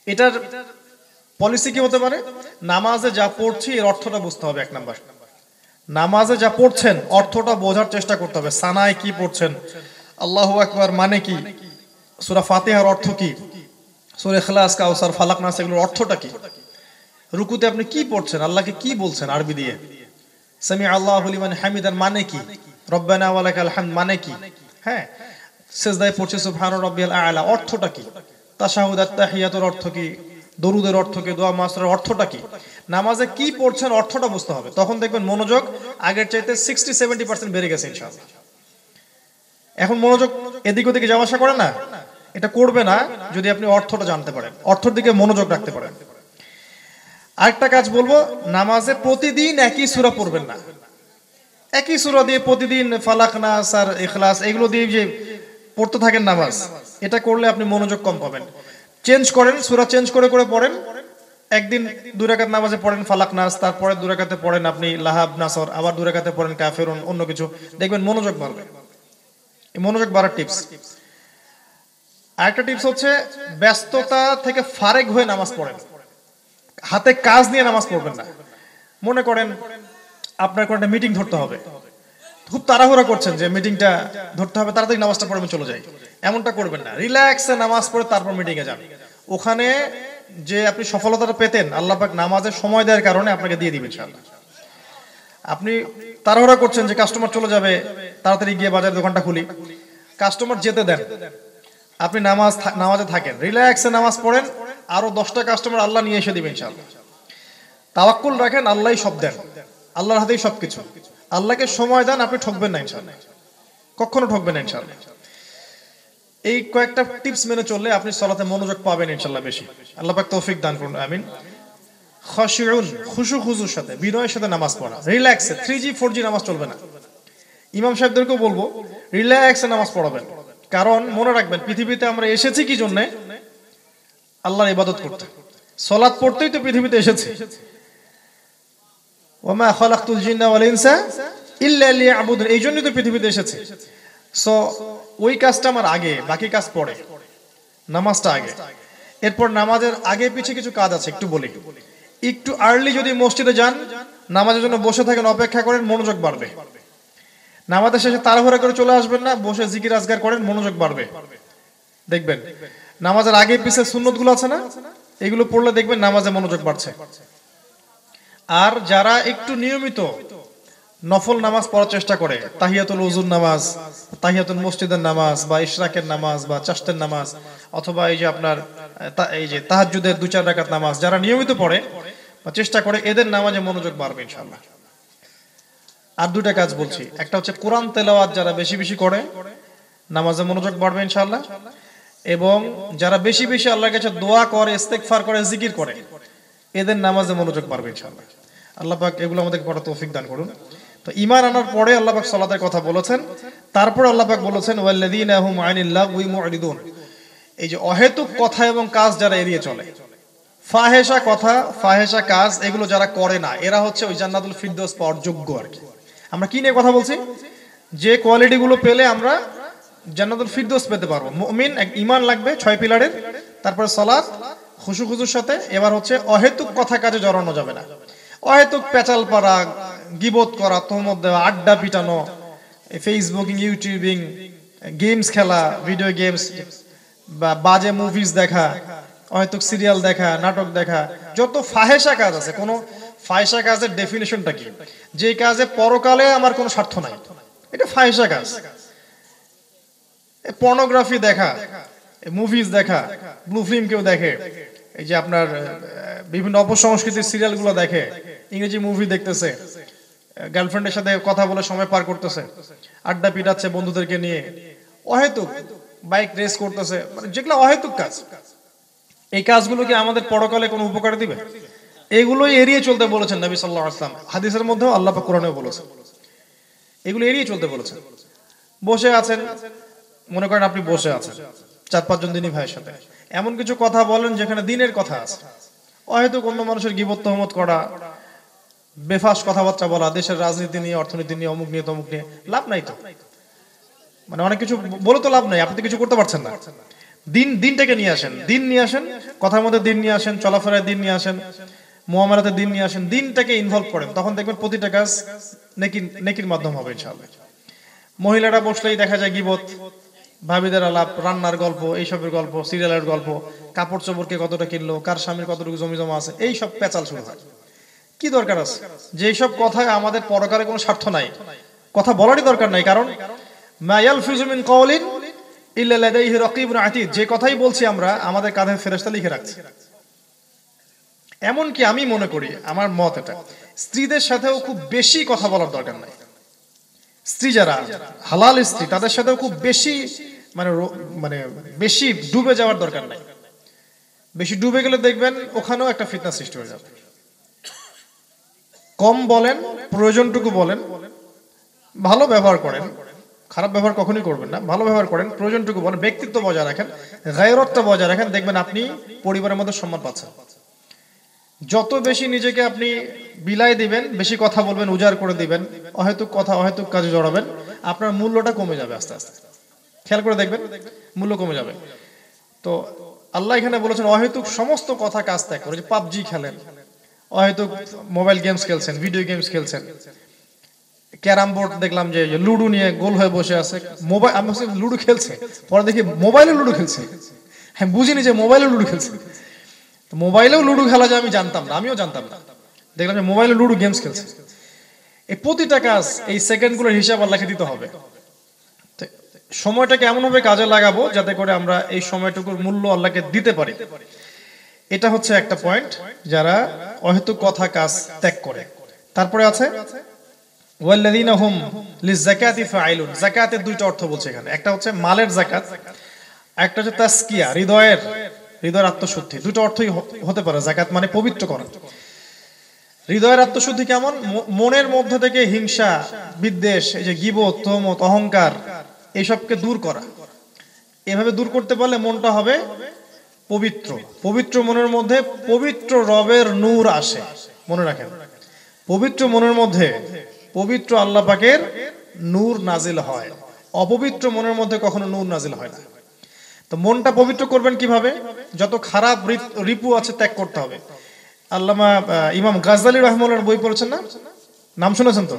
এটার পলিসি কি হতে পারে? নামাজে যা পড়ছি এর অর্থটা বুঝতে হবে। 1 নাম্বার, নামাজে যা পড়ছেন অর্থটা বোঝার চেষ্টা করতে হবে। সানায় কি পড়ছেন, আল্লাহু আকবার মানে কি, সূরা ফাতিহার অর্থ কি, সূরা ইখলাস, কাউসার, ফালাক, নাস এগুলোর অর্থটা কি, রুকুতে আপনি কি পড়ছেন, আল্লাহকে কি বলছেন আরবি দিয়ে, সামি আল্লাহু লিমান হামিদার মানে কি, রব্বানা ওয়া লাকাল হামদ মানে কি, হ্যাঁ, সিজদায় পড়ছে সুবহান রাব্বিয়াল আ'লা অর্থটা কি, তাশাহুদ আত-তাহিয়াতুর অর্থ কি, দরুদের অর্থ কি, দোয়া মাসরের অর্থটা কি, নামাজে কি পড়ছেন অর্থটা বুঝতে হবে। তখন দেখবেন মনোযোগ আগের চাইতে 60-70% বেড়ে গেছে ইনশাআল্লাহ। এখন মনোযোগ এদিক ওদিকে যাওয়া আসা করে না, এটা করবে না যদি আপনি অর্থটা জানতে পারেন, অর্থের দিকে মনোযোগ রাখতে পারেন। আরেকটা কাজ বলবো, নামাজে প্রতিদিন একই সূরা পড়বেন না। একই সূরা দিয়ে প্রতিদিন ফালাক, নাস আর ইখলাস এগুলো দিয়ে যে পড়তে থাকেন নামাজ, এটা করলে আপনি মনোযোগ কম পাবেন। চেঞ্জ করেন, সূরা চেঞ্জ করে করে পড়েন। একদিন 2 রাকাত নামাজে পড়েন ফালাক, নাস, তারপরে 2 রাকাতে পড়েন আপনি লাহাব, নাসর, আবার 2 রাকাতে পড়েন কাফিরুন, অন্য কিছু, দেখবেন মনোযোগ বাড়বে। এই মনোযোগ বাড়ার টিপস। আরেকটা টিপস হচ্ছে ব্যস্ততা থেকে ফারেক হয়ে নামাজ পড়েন, হাতে কাজ নিয়ে নামাজ পড়বেন না। মনে করেন আপনার কোনো একটা মিটিং ধরতে হবে, খুব তাড়াহুড়া করছেন যে মিটিংটা ধরতে হবে, তাড়াতাড়ি নামাজটা পড়ে আমি চলে যাই, এমনটা করবেন না। রিল্যাক্সে নামাজ পড়ে তারপর মিটিংয়ে যান। ওখানে যে আপনি সফলতাটা পেতেন আল্লাহ পাক নামাজের সময় দেওয়ার কারণে আপনাকে দিয়ে দিবেন ইনশাআল্লাহ। আপনি তাড়াহুড়া করছেন যে কাস্টমার চলে যাবে, তাড়াতাড়ি গিয়ে বাজারের দোকানটা খুলি, কাস্টমার যেতে দেন, আপনি নামাজে থাকেন, রিল্যাক্সে নামাজ পড়েন, আরো 10টা কাস্টমার আল্লাহ নিয়ে এসে দিবেন ইনশাআল্লাহ। তাওয়াক্কুল রাখেন, আল্লাহই সব দেন, আল্লাহর হাতেই সবকিছু। আল্লাহকে সময় দেন, আপনি ঠকবেন না ইনশাআল্লাহ, কখনো ঠকবেন না ইনশাআল্লাহ। এই কয়েকটা টিপস মেনে চললে আপনি সালাতে মনোযোগ পাবেন ইনশাআল্লাহ বেশি। আল্লাহ পাক তৌফিক দান করুন, আমিন। খাশিউন, খুশু খুজুর সাথে, বিনয়ের সাথে নামাজ পড়া, রিল্যাক্সে। 3G 4G নামাজ চলবে না। ইমাম সাহেবদেরকেও বলবো রিল্যাক্সে নামাজ পড়াবেন, কারণ মনে রাখবেন পৃথিবীতে আমরা এসেছি কি জন্য? আল্লাহর ইবাদত করতে, সালাত পড়তেই তো পৃথিবীতে এসেছি। ওয়া মা খালাকতুল জিন্না ওয়াল ইনসা ইল্লা লিয়াবুদুন, এই জন্যই তো পৃথিবীতে এসেছি। সো ওই কাজটা আমার আগে, বাকি কাজ পরে, নামাজটা আগে। এরপর নামাজের আগে পিছে কিছু কাজ আছে, একটু বলি। একটু আর্লি যদি মসজিদে যান, নামাজের জন্য বসে থাকেন, অপেক্ষা করেন, মনোযোগ বাড়বে। নামাজের শেষে তাড়াহুড়া করে চলে আসবেন না, বসে জিকির আজগার করেন, মনোযোগ বাড়বে। দেখবেন নামাজের আগে পিছে সুন্নতগুলো আছে না, এগুলো পড়লে দেখবেন নামাজে মনোযোগ বাড়ছে। আর যারা একটু নিয়মিত নফল নামাজ পড়ার চেষ্টা করে, তাহিয়াতুল ওযুর নামাজ, তাহিয়াতুল মসজিদের নামাজ, বা ইশরাকের নামাজ, বা চাশতের নামাজ, অথবা এই যে আপনার এই যে তাহাজ্জুদের 2-4 রাকাত নামাজ, যারা নিয়মিত পড়ে বা চেষ্টা করে, এদের নামাজে মনোযোগ বাড়বে ইনশাআল্লাহ। আর দুটা কাজ বলছি, একটা হচ্ছে কোরআন তেলাওয়াত যারা বেশি বেশি করে, নামাজে মনোযোগ বাড়বে ইনশাআল্লাহ। এবং যারা বেশি বেশি আল্লাহর কাছে দোয়া করে, ইস্তেগফার করে, জিকির করে, এদের নামাজে মনোযোগ বাড়বে ইনশাআল্লাহ। আল্লাহ পাক এগুলো আমাদেরকে পড়ার তৌফিক দান করুন। তো ঈমান আনার পরে আল্লাহ পাক সালাতের কথা বলেছেন, তারপর আল্লাহ পাক বলেছেন ওয়াল্লাযীনা হুম আনিল লাগওয়ি মুরিদুন, এই যে অহেতুক কথা এবং কাজ যারা এড়িয়ে চলে, ফাহেশা কথা, ফাহেশা কাজ, এগুলো যারা করে না, এরা হচ্ছে ওই জান্নাতুল ফিরদৌস পাওয়ার যোগ্য আর কি। আমরা কি নিয়ে কথা বলছি? যে কোয়ালিটি গুলো পেলে আমরা জান্নাতুল ফিরদৌস পেতে পারবো। মুমিন এক ঈমান লাগবে 6 পিলারের, তারপর সালাত খুশু খুজুর সাথে, এবার হচ্ছে অহেতুক কথা কাজে জড়ানো যাবে না। অহেতুক পেচাল পাড়া, গিবত করা, তোমর দেওয়া, আড্ডা পিটানো, ফেসবুকিং, ইউটিউবিং, গেমস খেলা, ভিডিও গেমস, বা বাজে মুভিজ দেখা, অহেতুক সিরিয়াল দেখা, নাটক দেখা, যত ফাহেশা কাজ আছে। কোন ফাহেশা কাজের ডেফিনিশনটা কি? যে কাজে পরকালে আমার কোনো স্বার্থ নাই, এটা ফাহেশা কাজ। পর্নোগ্রাফি দেখা, মুভিজ দেখা, ব্লু ফিল্ম কেউ দেখে, এই যে আপনার বিভিন্ন অপসংস্কৃতির সিরিয়াল গুলো দেখে, ইংরেজি মুভি দেখতেছে, গার্লফ্রেন্ডের সাথে কথা বলে সময় পার করতেছে, আড্ডা পিটাচ্ছে বন্ধুদেরকে নিয়ে, অহেতুক বাইক রেস করতেছে, মানে যেগুলো অহেতুক কাজ। এই কাজগুলো কি আমাদের পরকালে কোনো উপকার দিবে? এগুলোই এড়িয়ে চলতে বলেছেন নবী সাল্লাল্লাহু আলাইহি ওয়াসাল্লাম, হাদিসের মধ্যেও আল্লাহ পাক কোরআনেও বলেছেন, এগুলো এড়িয়ে চলতে বলেছেন। বসে আছেন, মনে করেন আপনি বসে আছেন 4-5 জন দিনী ভাইয়ের সাথে, এমন কিছু কথা বলেন যেখানে দিনের কথা আছে, অহেতুক অন্য মানুষের গীবত তহমত করা, বেফাস কথাবার্তা বলা, দেশের রাজনীতি নিয়ে, অর্থনীতি নিয়ে, অমুক নিয়ে, তমুক নিয়ে, লাভ নাই তো। মানে অনেক কিছু বলে তো লাভ নাই, আপনি তো কিছু করতে পারছেন না। দিনটাকে নিয়ে আসেন, দিন নিয়ে আসেন, কথার মধ্যে দিন নিয়ে আসেন, চলাফেরায় দিন নিয়ে আসেন, মুআমালাতে দিন নিয়ে আসেন, দিনটাকে ইনভলভ করেন, তখন দেখবেন প্রতিটা কাজ নেকির মাধ্যম হবে ইনশাআল্লাহ। মহিলারা বসলেই দেখা যায় গীবত, ভাবিদের আলাপ, রান্নার গল্প, এইসবের গল্প, সিরিয়ালের গল্প, কাপড় চোপড় কে কতটা কিনলো, কার স্বামীর কতটুকু জমি জমা আছে, এই সব পেঁচাল শুরু হয়। কি দরকার আছে? যে সব কথায় আমাদের পরকালে কোনো স্বার্থ নাই, কথা বলারই দরকার নাই। কারণ মা ইয়ালফিজু মিন কাওলিন ইল্লা লাদাইহি রাকিবুন আতীদ, যে কথাই বলছি আমরা, আমাদের কাঁধে ফেরেশতা লিখে রাখছে। এমন কি আমি মনে করি, আমার মত এটা, স্ত্রীদের সাথেও খুব বেশি কথা বলার দরকার নাই। স্ত্রী যারা হালাল স্ত্রী, তাদের সাথেও খুব বেশি মানে বেশি ডুবে যাওয়ার দরকার নাই। বেশি ডুবে গেলে দেখবেন ওখানেও একটা ফিতনা সৃষ্টি হয়ে যাবে। কম বলেন, প্রয়োজনটুকু বলেন, ভালো ব্যবহার করেন, খারাপ ব্যবহার কখনোই করবেন না, ভালো ব্যবহার করেন, প্রয়োজনটুকু বলেন, ব্যক্তিত্ব বজায় রাখেন, গায়রতটা বজায় রাখেন, দেখবেন আপনি পরিবারের মধ্যে সম্মান পাচ্ছেন। যত বেশি নিজেকে আপনি বিলাই দিবেন, বেশি কথা বলবেন, উজাড় করে দিবেন, অহেতুক কথা, অহেতুক কাজে জড়াবেন, আপনার মূল্যটা কমে যাবে আস্তে আস্তে। খেয়াল করে দেখবেন মূল্য কমে যাবে। তো আল্লাহ এখানে বলেছেন অহেতুক সমস্ত কথা কাজ ত্যাগ করে। যে পাবজি খেলেন, অহেতুক মোবাইল গেমস খেলছেন, ভিডিও গেমস খেলছেন, ক্যারাম বোর্ড দেখলাম যে লুডো নিয়ে গোল হয়ে বসে আছে, মোবাইল, আমি লুডো খেলছে, পরে দেখি মোবাইলে লুডো খেলছে, হ্যাঁ বুঝিনি যে মোবাইলে লুডো খেলছে। তো মোবাইলেও লুডো খেলা যায় আমি জানতাম না, আমিও জানতাম না, দেখলাম যে মোবাইলে লুডো গেমস খেলছে। এই প্রতিটা কাজ এই সেকেন্ডগুলোর হিসাব আল্লাহকে দিতে হবে। সময়টাকে এমনভাবে কাজে লাগাবো যাতে করে আমরা এই সময়টুকুর মূল্য আল্লাহকে দিতে পারি। এটা হচ্ছে একটা পয়েন্ট, যারা অহেতুক কথা কাজ ত্যাগ করে। তারপরে আছে ওয়াল্লাযীনা হুম লিযাকাতি ফাইলুন। যাকাতের দুইটা অর্থ বলছে এখানে, একটা হচ্ছে মালের যাকাত, একটা হচ্ছে তাসকিয়া, হৃদয়ের আত্মশুদ্ধি। দুটো অর্থই হতে পারে। যাকাত মানে পবিত্র করা। হৃদয়ের আত্মশুদ্ধি কেমন? মনের মধ্য থেকে হিংসা, বিদ্বেষ, এই যে গীবত, তহমত, অহংকার, এইসবকে দূর করা। এভাবে দূর করতে পারলে মনটা হবে পবিত্র। পবিত্র মনের মধ্যে পবিত্র রবের নূর আসে। মনে রাখেন, পবিত্র মনের মধ্যে পবিত্র আল্লাহ পাকের নূর নাজিল হয়। অপবিত্র মনের মধ্যে কখনো নূর নাজিল হয় না। তো মনটা পবিত্র করবেন কিভাবে? যত খারাপ রিপু আছে ত্যাগ করতে হবে। আল্লামা ইমাম গাজ্জালী রাহিমাহুল্লাহর বই পড়েছেন না? নাম শুনেছেন তো?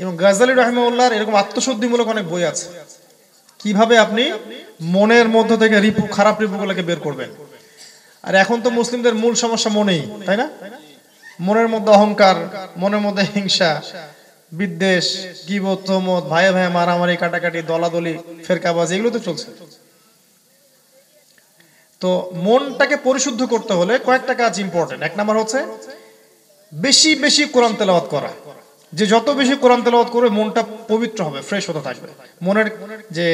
ইমাম গাজ্জালী রাহিমাহুল্লাহর এরকম আত্মশুদ্ধিমূলক অনেক বই আছে, কিভাবে আপনি মনের মধ্য থেকে খারাপ রিপুগুলোকে বের করবেন। আর এখন তো মুসলিমদের মূল সমস্যা মনেই, তাই না? মনের মধ্যে অহংকার, মনের মধ্যে হিংসা, বিদ্বেষ, গীবত, তহমত, ভাইয়ে ভাইয়ে মারামারি, কাটাকাটি, দলাদলি, ফেরকাবাজি, এগুলো তো চলছে। তো মনটাকে পরিশুদ্ধ করতে হলে কয়েকটা কাজ ইম্পর্টেন্ট। এক নাম্বার হচ্ছে বেশি বেশি কোরআন তেলাওয়াত করা। যে যত বেশি কোরআন তেলাওয়াত করবে মনটা পবিত্র হবে, ফ্রেশ হতে থাকবে। মনের যে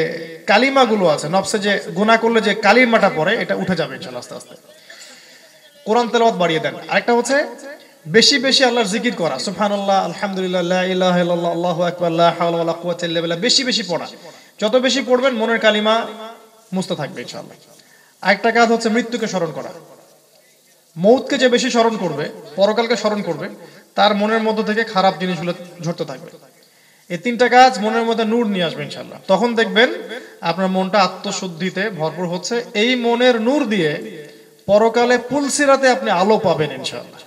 কালিমাগুলো আছে, নফসে যে গুনাহ করলে যে কালিমাটা পড়ে, এটা উঠে যাবে ইনশাআল্লাহ আস্তে আস্তে। কোরআন তেলাওয়াত বাড়িয়ে দেন। আরেকটা হচ্ছে বেশি বেশি আল্লাহর জিকির করা, সুবহানাল্লাহ, আলহামদুলিল্লাহ, লা ইলাহা ইল্লাল্লাহ, আল্লাহু আকবার, লা হাওলা ওয়ালা কুওয়াতা ইল্লা বিল্লাহ, বেশি বেশি পড়া। যত বেশি পড়বেন মনের কালিমা মুছতে থাকবে ইনশাআল্লাহ। আরেকটা কাজ হচ্ছে মৃত্যুকে স্মরণ করা। মৌতকে যে বেশি স্মরণ করবে, পরকালকে স্মরণ করবে, তার মনের মধ্য থেকে খারাপ জিনিসগুলো ঝরতে থাকবে। এই তিনটা কাজ মনের মধ্যে নূর নিয়ে আসবে ইনশাআল্লাহ। তখন দেখবেন আপনার মনটা আত্মশুদ্ধিতে ভরপুর হচ্ছে। এই মনের নূর দিয়ে পরকালে পুলসিরাতে আপনি আলো পাবেন ইনশাআল্লাহ।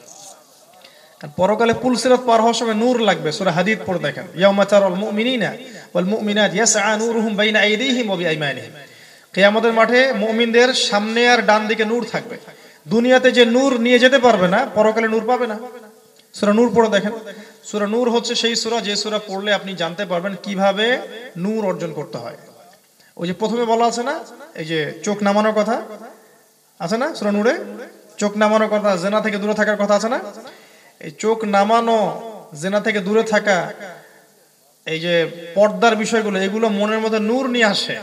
পরকালে পুলসিরাত পার হওয়ার সময় নূর লাগবে। সূরা হাদীদ পড়ে দেখেন, ইয়াউমা তারাল মুমিনিনা ওয়াল মুমিনাত ইয়াসআ নূরুহুম বাইনা আইদিহিম ওয়া বিআইমানিহিম। কিয়ামতের মাঠে মুমিনদের সামনে আর ডান দিকে নূর থাকবে। দুনিয়াতে যে নূর নিয়ে যেতে পারবে না, পরকালে নূর পাবে না। সূরা নূর পড়ে দেখেন। সূরা নূর হচ্ছে সেই সূরা যে সূরা পড়লে আপনি জানতে পারবেন কিভাবে নূর অর্জন করতে হয়। ওই যে প্রথমে বলা আছে না, এই যে চোখ নামানোর কথা আছে না সূরা নূরে, চোখ নামানোর কথা, জিনা থেকে দূরে থাকার কথা আছে না? এই চোখ নামানো, জিনা থেকে দূরে থাকা, এই যে পর্দার বিষয়গুলো, এগুলো মনের মধ্যে নূর নিয়ে আসে।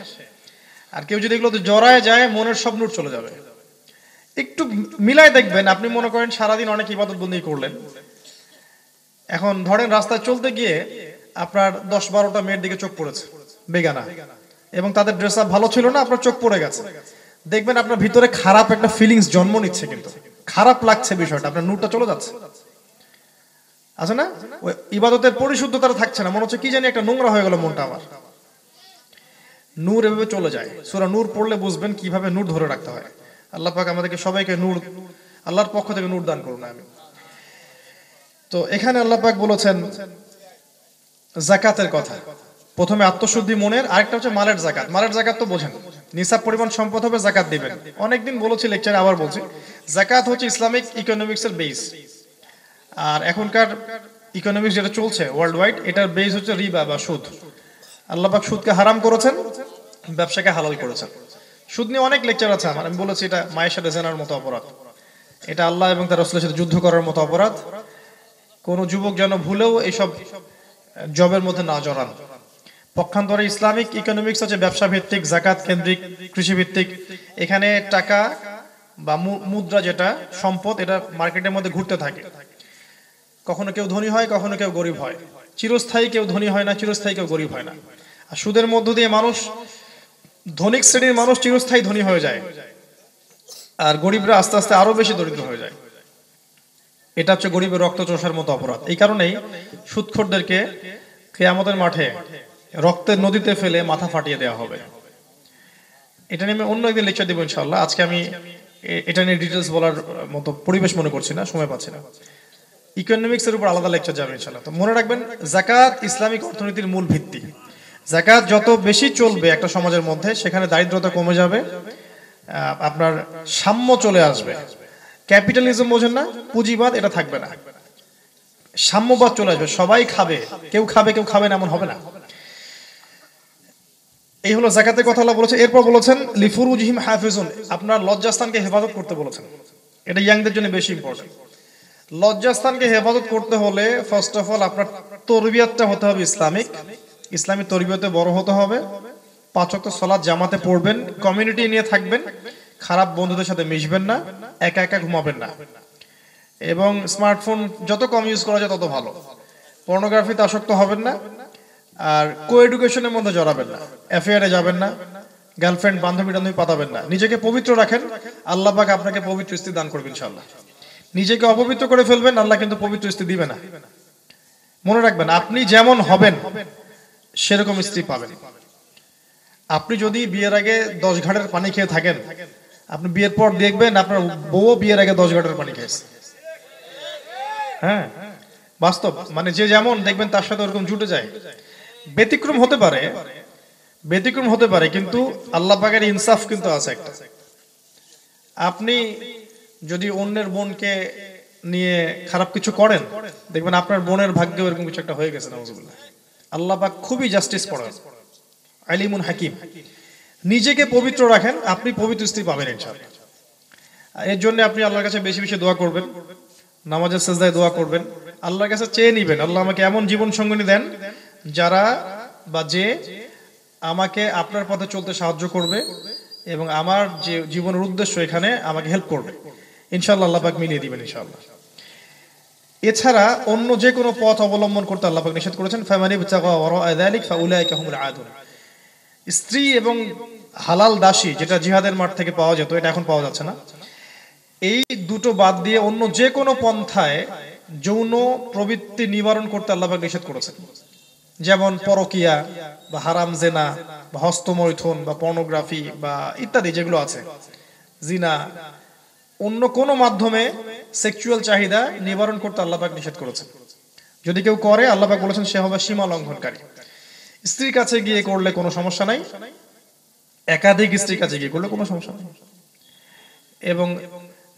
আর কেউ যদি এগুলো জড়ায় যায়, মনের সব নূর চলে যাবে। একটু মিলায় দেখবেন। আপনি মনে করেন সারাদিন অনেক ইবাদত বন্দেগী করলেন, এখন ধরেন রাস্তায় চলতে গিয়ে আপনার 10-12টা মেয়ের দিকে চোখ পড়েছে বেগানা, এবং তাদের ড্রেস আপ ভালো ছিল না, আপনার চোখ পড়ে গেছে। দেখবেন আপনার ভিতরে খারাপ একটা ফিলিংস জন্ম নিচ্ছে, কিন্তু খারাপ লাগছে বিষয়টা, আপনার নূরটা চলে যাচ্ছে, আছে না? ওই ইবাদতের পরিশুদ্ধতা থাকছে না, মনে হচ্ছে কি জানি একটা নোংরা হয়ে গেল মনটা আমার। নূর এভাবে চলে যায়। সূরা নূর পড়লে বুঝবেন কিভাবে নূর ধরে রাখতে হয়। আল্লাহ পাক আমাদেরকে সবাইকে নূর, আল্লাহর পক্ষ থেকে নূর দান করুন, আমিন। তো এখানে আল্লাহ পাক বলেছেন যাকাতের কথা। প্রথমে আত্মশুদ্ধি মনের, আরেকটা হচ্ছে মালের যাকাত। মালের যাকাত তো বোঝেন, নিসাব পরিমাণ সম্পদ হবে, যাকাত দিবেন। অনেকদিন বলেছি লেকচারে, আবার বলছি, যাকাত হচ্ছে ইসলামিক ইকোনমিক্স এর বেস। আর এখনকার ইকোনমিক্স যেটা চলছে ওয়ার্ল্ড ওয়াইড, এটার বেস হচ্ছে রিবা বা সুদ। আল্লাহ পাক সুদকে হারাম করেছেন, ব্যবসাকে হালাল করেছেন। সুদ নিয়ে অনেক লেকচার আছে আমার, আমি বলেছি এটা মায়ের সাথে জেনার মতো অপরাধ, এটা আল্লাহ এবং তার রাসূলের সাথে যুদ্ধ করার মতো অপরাধ। কোন যুবক যেন ভুলেও এইসব জবের মধ্যে না জড়ান। পক্ষান্তরে ইসলামিক ইকোনমিক্স হচ্ছে ব্যবসা ভিত্তিক, যাকাত কেন্দ্রিক, কৃষি ভিত্তিক। এখানে টাকা বা মুদ্রা, যেটা সম্পদ, এটা মার্কেটের মধ্যে ঘুরতে থাকে। কখনো কেউ ধনী হয়, কখনো কেউ গরিব হয়। চিরস্থায়ী কেউ ধনী হয় না, চিরস্থায়ী কেউ গরিব হয় না। আর সুদের মধ্য দিয়ে মানুষ, ধনিক শ্রেণীর মানুষ চিরস্থায়ী ধনী হয়ে যায়, আর গরিবরা আস্তে আস্তে আরো বেশি দরিদ্র হয়ে যায়। এটা হচ্ছে গরিবের রক্ত চোষার মতো অপরাধ। এই কারণেই সুদখোরদেরকে কিয়ামতের মাঠে রক্তের নদীতে ফেলে মাথা ফাটিয়ে দেওয়া হবে। এটা নিয়ে আমি অন্য একদিন লেকচার দেবো ইনশাআল্লাহ। আজকে আমি এটা নিয়ে ডিটেলস বলার মতো পরিবেশ মনে করছি না, সময় পাচ্ছি না। ইকোনমিক্স এর উপর আলাদা লেকচার যাবে ইনশাআল্লাহ। তো মনে রাখবেন, যাকাত ইসলামিক অর্থনীতির মূল ভিত্তি। যাকাত যত বেশি চলবে একটা সমাজের মধ্যে, সেখানে দারিদ্রতা কমে যাবে, আপনার সাম্য চলে আসবে। ক্যাপিটালিজম বোঝেন না, পুঁজিবাদ, এটা থাকবে না। সাম্যবাদ চলে আসবে, সবাই খাবে, কেউ খাবে না এমন হবে না। এই হলো যাকাতের কথা আল্লাহ বলেছে। এরপর বলেছেন লিফুরুজিহিম হাফিজুন, আপনার লজ্জাস্থানকে হেফাজত করতে বলেছেন। এটা ইয়াংদের জন্য বেশি ইম্পর্টেন্ট। লজ্জাস্থানকে হেফাজত করতে হলে ফার্স্ট অফ অল আপনার তরবিয়তটা হতে হবে ইসলামিক, ইসলামী তরবিয়তে বড় হতে হবে। 5 ওয়াক্ত সালাত জামাতে পড়বেন, কমিউনিটি নিয়ে থাকবেন, খারাপ বন্ধুদের সাথে মিশবেন না, একা একা ঘুমাবেন না, এবং স্মার্টফোন যত কম ইউজ করা যায় তত ভালো। পর্নোগ্রাফিতে আসক্ত হবেন না, আর কো এডুকেশনের মধ্যে জড়াবেন না, অ্যাফেয়ারে যাবেন না, গার্লফ্রেন্ড বান্ধবী টান্ধবী পাতাবেন না। নিজেকে পবিত্র রাখেন, আল্লাহ পাক আপনাকে পবিত্র স্ত্রী দান করবেন ইনশাআল্লাহ। নিজেকে অপবিত্র করে ফেলবেন, আল্লাহ কিন্তু পবিত্র স্ত্রী দিবে না। মনে রাখবেন, আপনি যেমন হবেন সেরকম স্ত্রী পাবেন। আপনি যদি বিয়ের আগে 10 ঘাটের পানি খেয়ে থাকেন, আপনি বিয়ের পর দেখবেন আপনার বউ বিয়ের আগে 10 ঘাটের পানি খেয়েছে। হ্যাঁ, বাস্তব। মানে যে যেমন দেখবেন তার সাথে ওরকম জুটে যায়। ব্যতিক্রম হতে পারে, কিন্তু আল্লাহ পাকের ইনসাফ কিন্তু আছে একটা। আপনি যদি অন্যের বোনকে নিয়ে খারাপ কিছু করেন, দেখবেন আপনার বোনের ভাগ্যে এরকম কিছু একটা হয়ে গেছে। নাউজুবিল্লাহ। আল্লাহ পাক খুবই জাস্টিস পড়ান, আলিমুন হাকিম। নিজেকে পবিত্র রাখেন, আপনি পবিত্র স্ত্রী পাবেন ইনশাআল্লাহ। এর জন্য আপনি আল্লাহর কাছে বেশি বেশি দোয়া করবেন, নামাজের সিজদায় দোয়া করবেন, আল্লাহর কাছে চেয়ে নিবেন, আল্লাহ আমাকে এমন জীবন সঙ্গিনী দেন যারা বা যে আমাকে আপনার পথে চলতে সাহায্য করবে এবং আমার যে জীবনের উদ্দেশ্য এখানে আমাকে হেল্প করবে। ইনশাআল্লাহ আল্লাহ পাক মিলিয়ে দিবেন ইনশাআল্লাহ। এছাড়া অন্য যে কোনো পথ অবলম্বন করতে আল্লাহ পাক নিষেধ করেছেন, ফামানি বিতাগা ওয়ারা যালিক ফাউলাইকা হুমুল আদুন। স্ত্রী এবং হালাল দাসী, যেটা জিহাদের মাঠ থেকে পাওয়া যেত, এটা এখন পাওয়া যাচ্ছে না। এই দুটো বাদ দিয়ে অন্য যে কোনো পন্থায় যৌন প্রবৃত্তি নিবারণ করতে আল্লাহ পাক নিষেধ করেছেন। যেমন পরকিয়া বা হারাম জেনা বা হস্তমৈথুন বা পর্নোগ্রাফি বা ইত্যাদি যেগুলো আছে, জিনা, অন্য কোনো মাধ্যমে সেক্সুয়াল চাহিদা নিবারণ করতে আল্লাহ পাক নিষেধ করেছেন। যদি কেউ করে, আল্লাহ পাক বলেছেন সে হবে সীমা লঙ্ঘনকারী। স্ত্রীর কাছে গিয়ে করলে কোনো সমস্যা নাই, একাধিক স্ত্রীর কাছে গিয়ে করলে কোনো সমস্যা নেই, এবং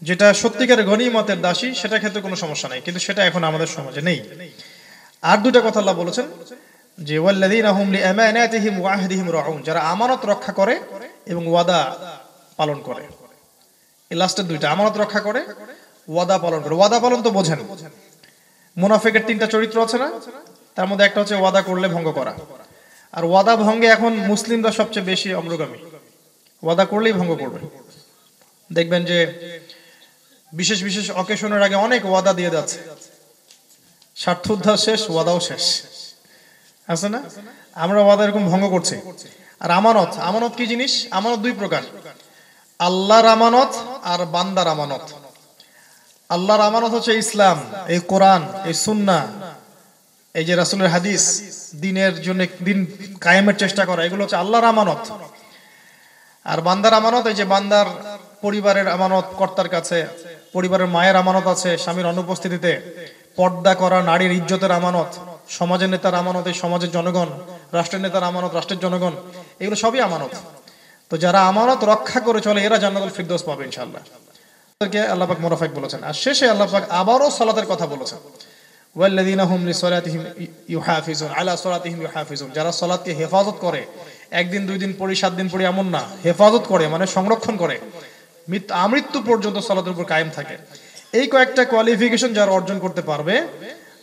যেটা সত্যিকারের গনিমতের দাসী সেটা ক্ষেত্রে কোনো সমস্যা নাই, কিন্তু সেটা এখন আমাদের সমাজে নেই। আর দুটা কথা আল্লাহ বলেছেন যে ওয়াল্লাযীনা হুম লিআমানাতিহিম ওয়া আহদিহিম রাউন, যারা আমানত রক্ষা করে এবং ওয়াদা পালন করে। এই লাস্টের দুইটা, আমানত রক্ষা করে, ওয়াদা পালন করে। ওয়াদা পালন তো বোঝেন, মুনাফিকের 3টা চরিত্র আছে না, তার মধ্যে একটা হচ্ছে ওয়াদা করলে ভঙ্গ করা। আর ওয়াদা ভঙ্গে এখন মুসলিমরা সবচেয়ে বেশি অগ্রগামী, ওয়াদা করলেই ভঙ্গ করবে। দেখবেন যে বিশেষ বিশেষ অকেশনের আগে অনেক ওয়াদা দিয়ে যাচ্ছে, স্বার্থ উদ্ধার শেষ, ওয়াদাও শেষ, আছে না? আমরা ওয়াদা এরকম ভঙ্গ করছি। আর আমানত, আমানত কি জিনিস? আমানত 2 প্রকার, আল্লাহর আমানত আর বান্দার আমানত। আল্লাহর আমানত হচ্ছে ইসলাম, এই কোরআন, এই সুন্নাহ, এই যে রাসূলের হাদিস, দিনের জন্য দিন কায়েমের চেষ্টা করা, এগুলো হচ্ছে আল্লাহর আমানত। আর বান্দার আমানত, এই যে বান্দার পরিবারের আমানত কর্তার কাছে, পরিবারের মায়ের আমানত আছে স্বামীর অনুপস্থিতিতে, পর্দা করা নারীর ইজ্জতের আমানত, সমাজের নেতার আমানত এই সমাজের জনগণ, রাষ্ট্রের নেতার আমানত রাষ্ট্রের জনগণ, এগুলো সবই আমানত। তো যারা আমানত রক্ষা করে চলে এরা জান্নাতুল ফিরদৌস পাবে ইনশাআল্লাহ। আল্লাহ পাক মুনাফিক বলেছেন। আর শেষে আল্লাহ পাক আবারও সালাতের কথা বলেছেন, ওয়াল্লাযীনা হুম লিসালাতিহিম ইউহাফিজুন আলা সালাতিহিম ইউহাফিজুন, যারা সালাতকে হেফাজত করে, একদিন 2 দিন পড়ি 7 দিন পড়ি এমন না, হেফাজত করে মানে সংরক্ষণ করে, আমৃত্যু পর্যন্ত সালাতের উপর কায়েম থাকে। এই কয়েকটা কোয়ালিফিকেশন যারা অর্জন করতে পারবে,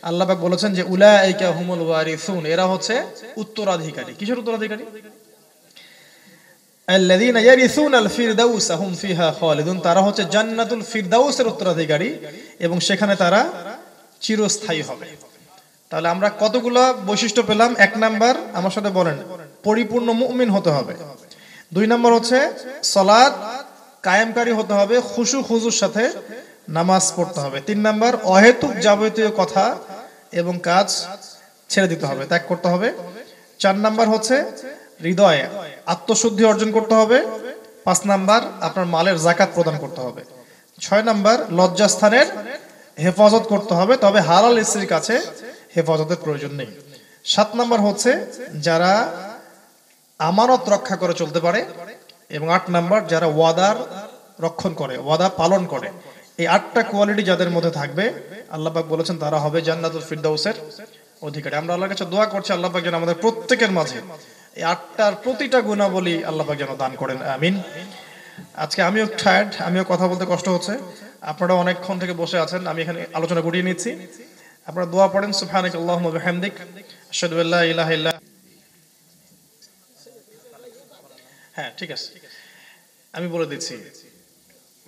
আল্লাহ পাক বলেছেন যে উলাইকা হুমুল ওয়ারিসুন, এরা হচ্ছে উত্তরাধিকারী। কিসের উত্তরাধিকারী? আল্লাযীনা ইয়ারিসুনাল ফিরদাউস হুম ফিহা খালিদুন, তারা হচ্ছে জান্নাতুল ফিরদাউসের উত্তরাধিকারী এবং সেখানে তারা চিরস্থায়ী হবে। তাহলে আমরা কতগুলো বৈশিষ্ট্য পেলাম? 1 নাম্বার, আমার সাথে বলেন, পরিপূর্ণ মুমিন হতে হবে। 2 নাম্বার হচ্ছে সালাত কায়েমকারী হতে হবে, খুশু খুজুর সাথে নামাজ পড়তে হবে। 3 নাম্বার, অহেতুক যাবতীয় কথা এবং কাজ ছেড়ে দিতে হবে, ত্যাগ করতে হবে। 4 নাম্বার হচ্ছে হৃদয়ে আত্মশুদ্ধি অর্জন করতে হবে। 5 নাম্বার, আপনার মালের যাকাত প্রদান করতে হবে। 6 নাম্বার, লজ্জাস্থানের হেফাজত করতে হবে, তবে হালাল স্ত্রীর কাছে হেফাজতের প্রয়োজন নেই। 7 নাম্বার হচ্ছে যারা আমানত রক্ষা করে চলতে পারে, এবং 8 নাম্বার যারা ওয়াদার রক্ষণ করে, ওয়াদা পালন করে। এই 8টা কোয়ালিটি যাদের মধ্যে থাকবে আল্লাহ পাক বলেছেন তারা হবে জান্নাতুল ফিরদাউসের অধিকারী। আমরা আল্লাহর কাছে দোয়া করছি আল্লাহ পাক যেন আমাদের প্রত্যেকের মাঝে এই 8টার প্রতিটা গুণাবলী আল্লাহ পাক যেন দান করেন, আমিন। আজকে আমিও টায়ার্ড, আমিও কথা বলতে কষ্ট হচ্ছে, আপনারা অনেকক্ষণ থেকে বসে আছেন, আমি এখানে আলোচনা গুটিয়ে নিচ্ছি। আপনারা দোয়া পড়েন, সুবহানাক আল্লাহুম্মা ওয়া বিহামদিক আশহাদু আল্লা ইলাহা ইল্লা। হ্যাঁ ঠিক আছে, আমি বলে দিচ্ছি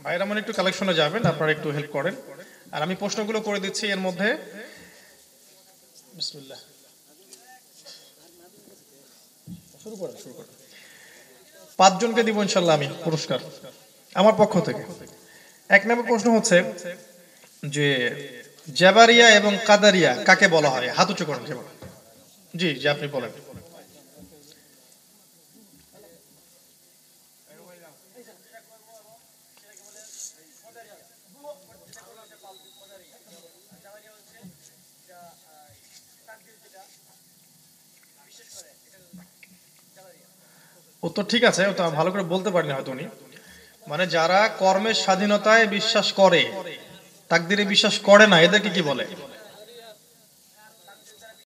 ভাইরা মানে একটু কালেকশনে যাবেন, আপনারা একটু হেল্প করেন, আর আমি প্রশ্নগুলো করে দিচ্ছি এর মধ্যে। বিসমিল্লাহ, শুরু করেন। 5 জনকে দিব ইনশাআল্লাহ আমি পুরস্কার আমার পক্ষ থেকে। 1 নম্বর প্রশ্ন হচ্ছে যে জাবারিয়া এবং কাদারিয়া কাকে বলা হয়? হাত উঁচু করেন। জি জি, আপনি বলেন। উত্তর ঠিক আছে, ওটা ভালো করে বলতে পারেনি হয়তো উনি। মানে যারা কর্মের স্বাধীনতায় বিশ্বাস করে, তাকদীরে বিশ্বাস করে না, এদেরকে কি বলে?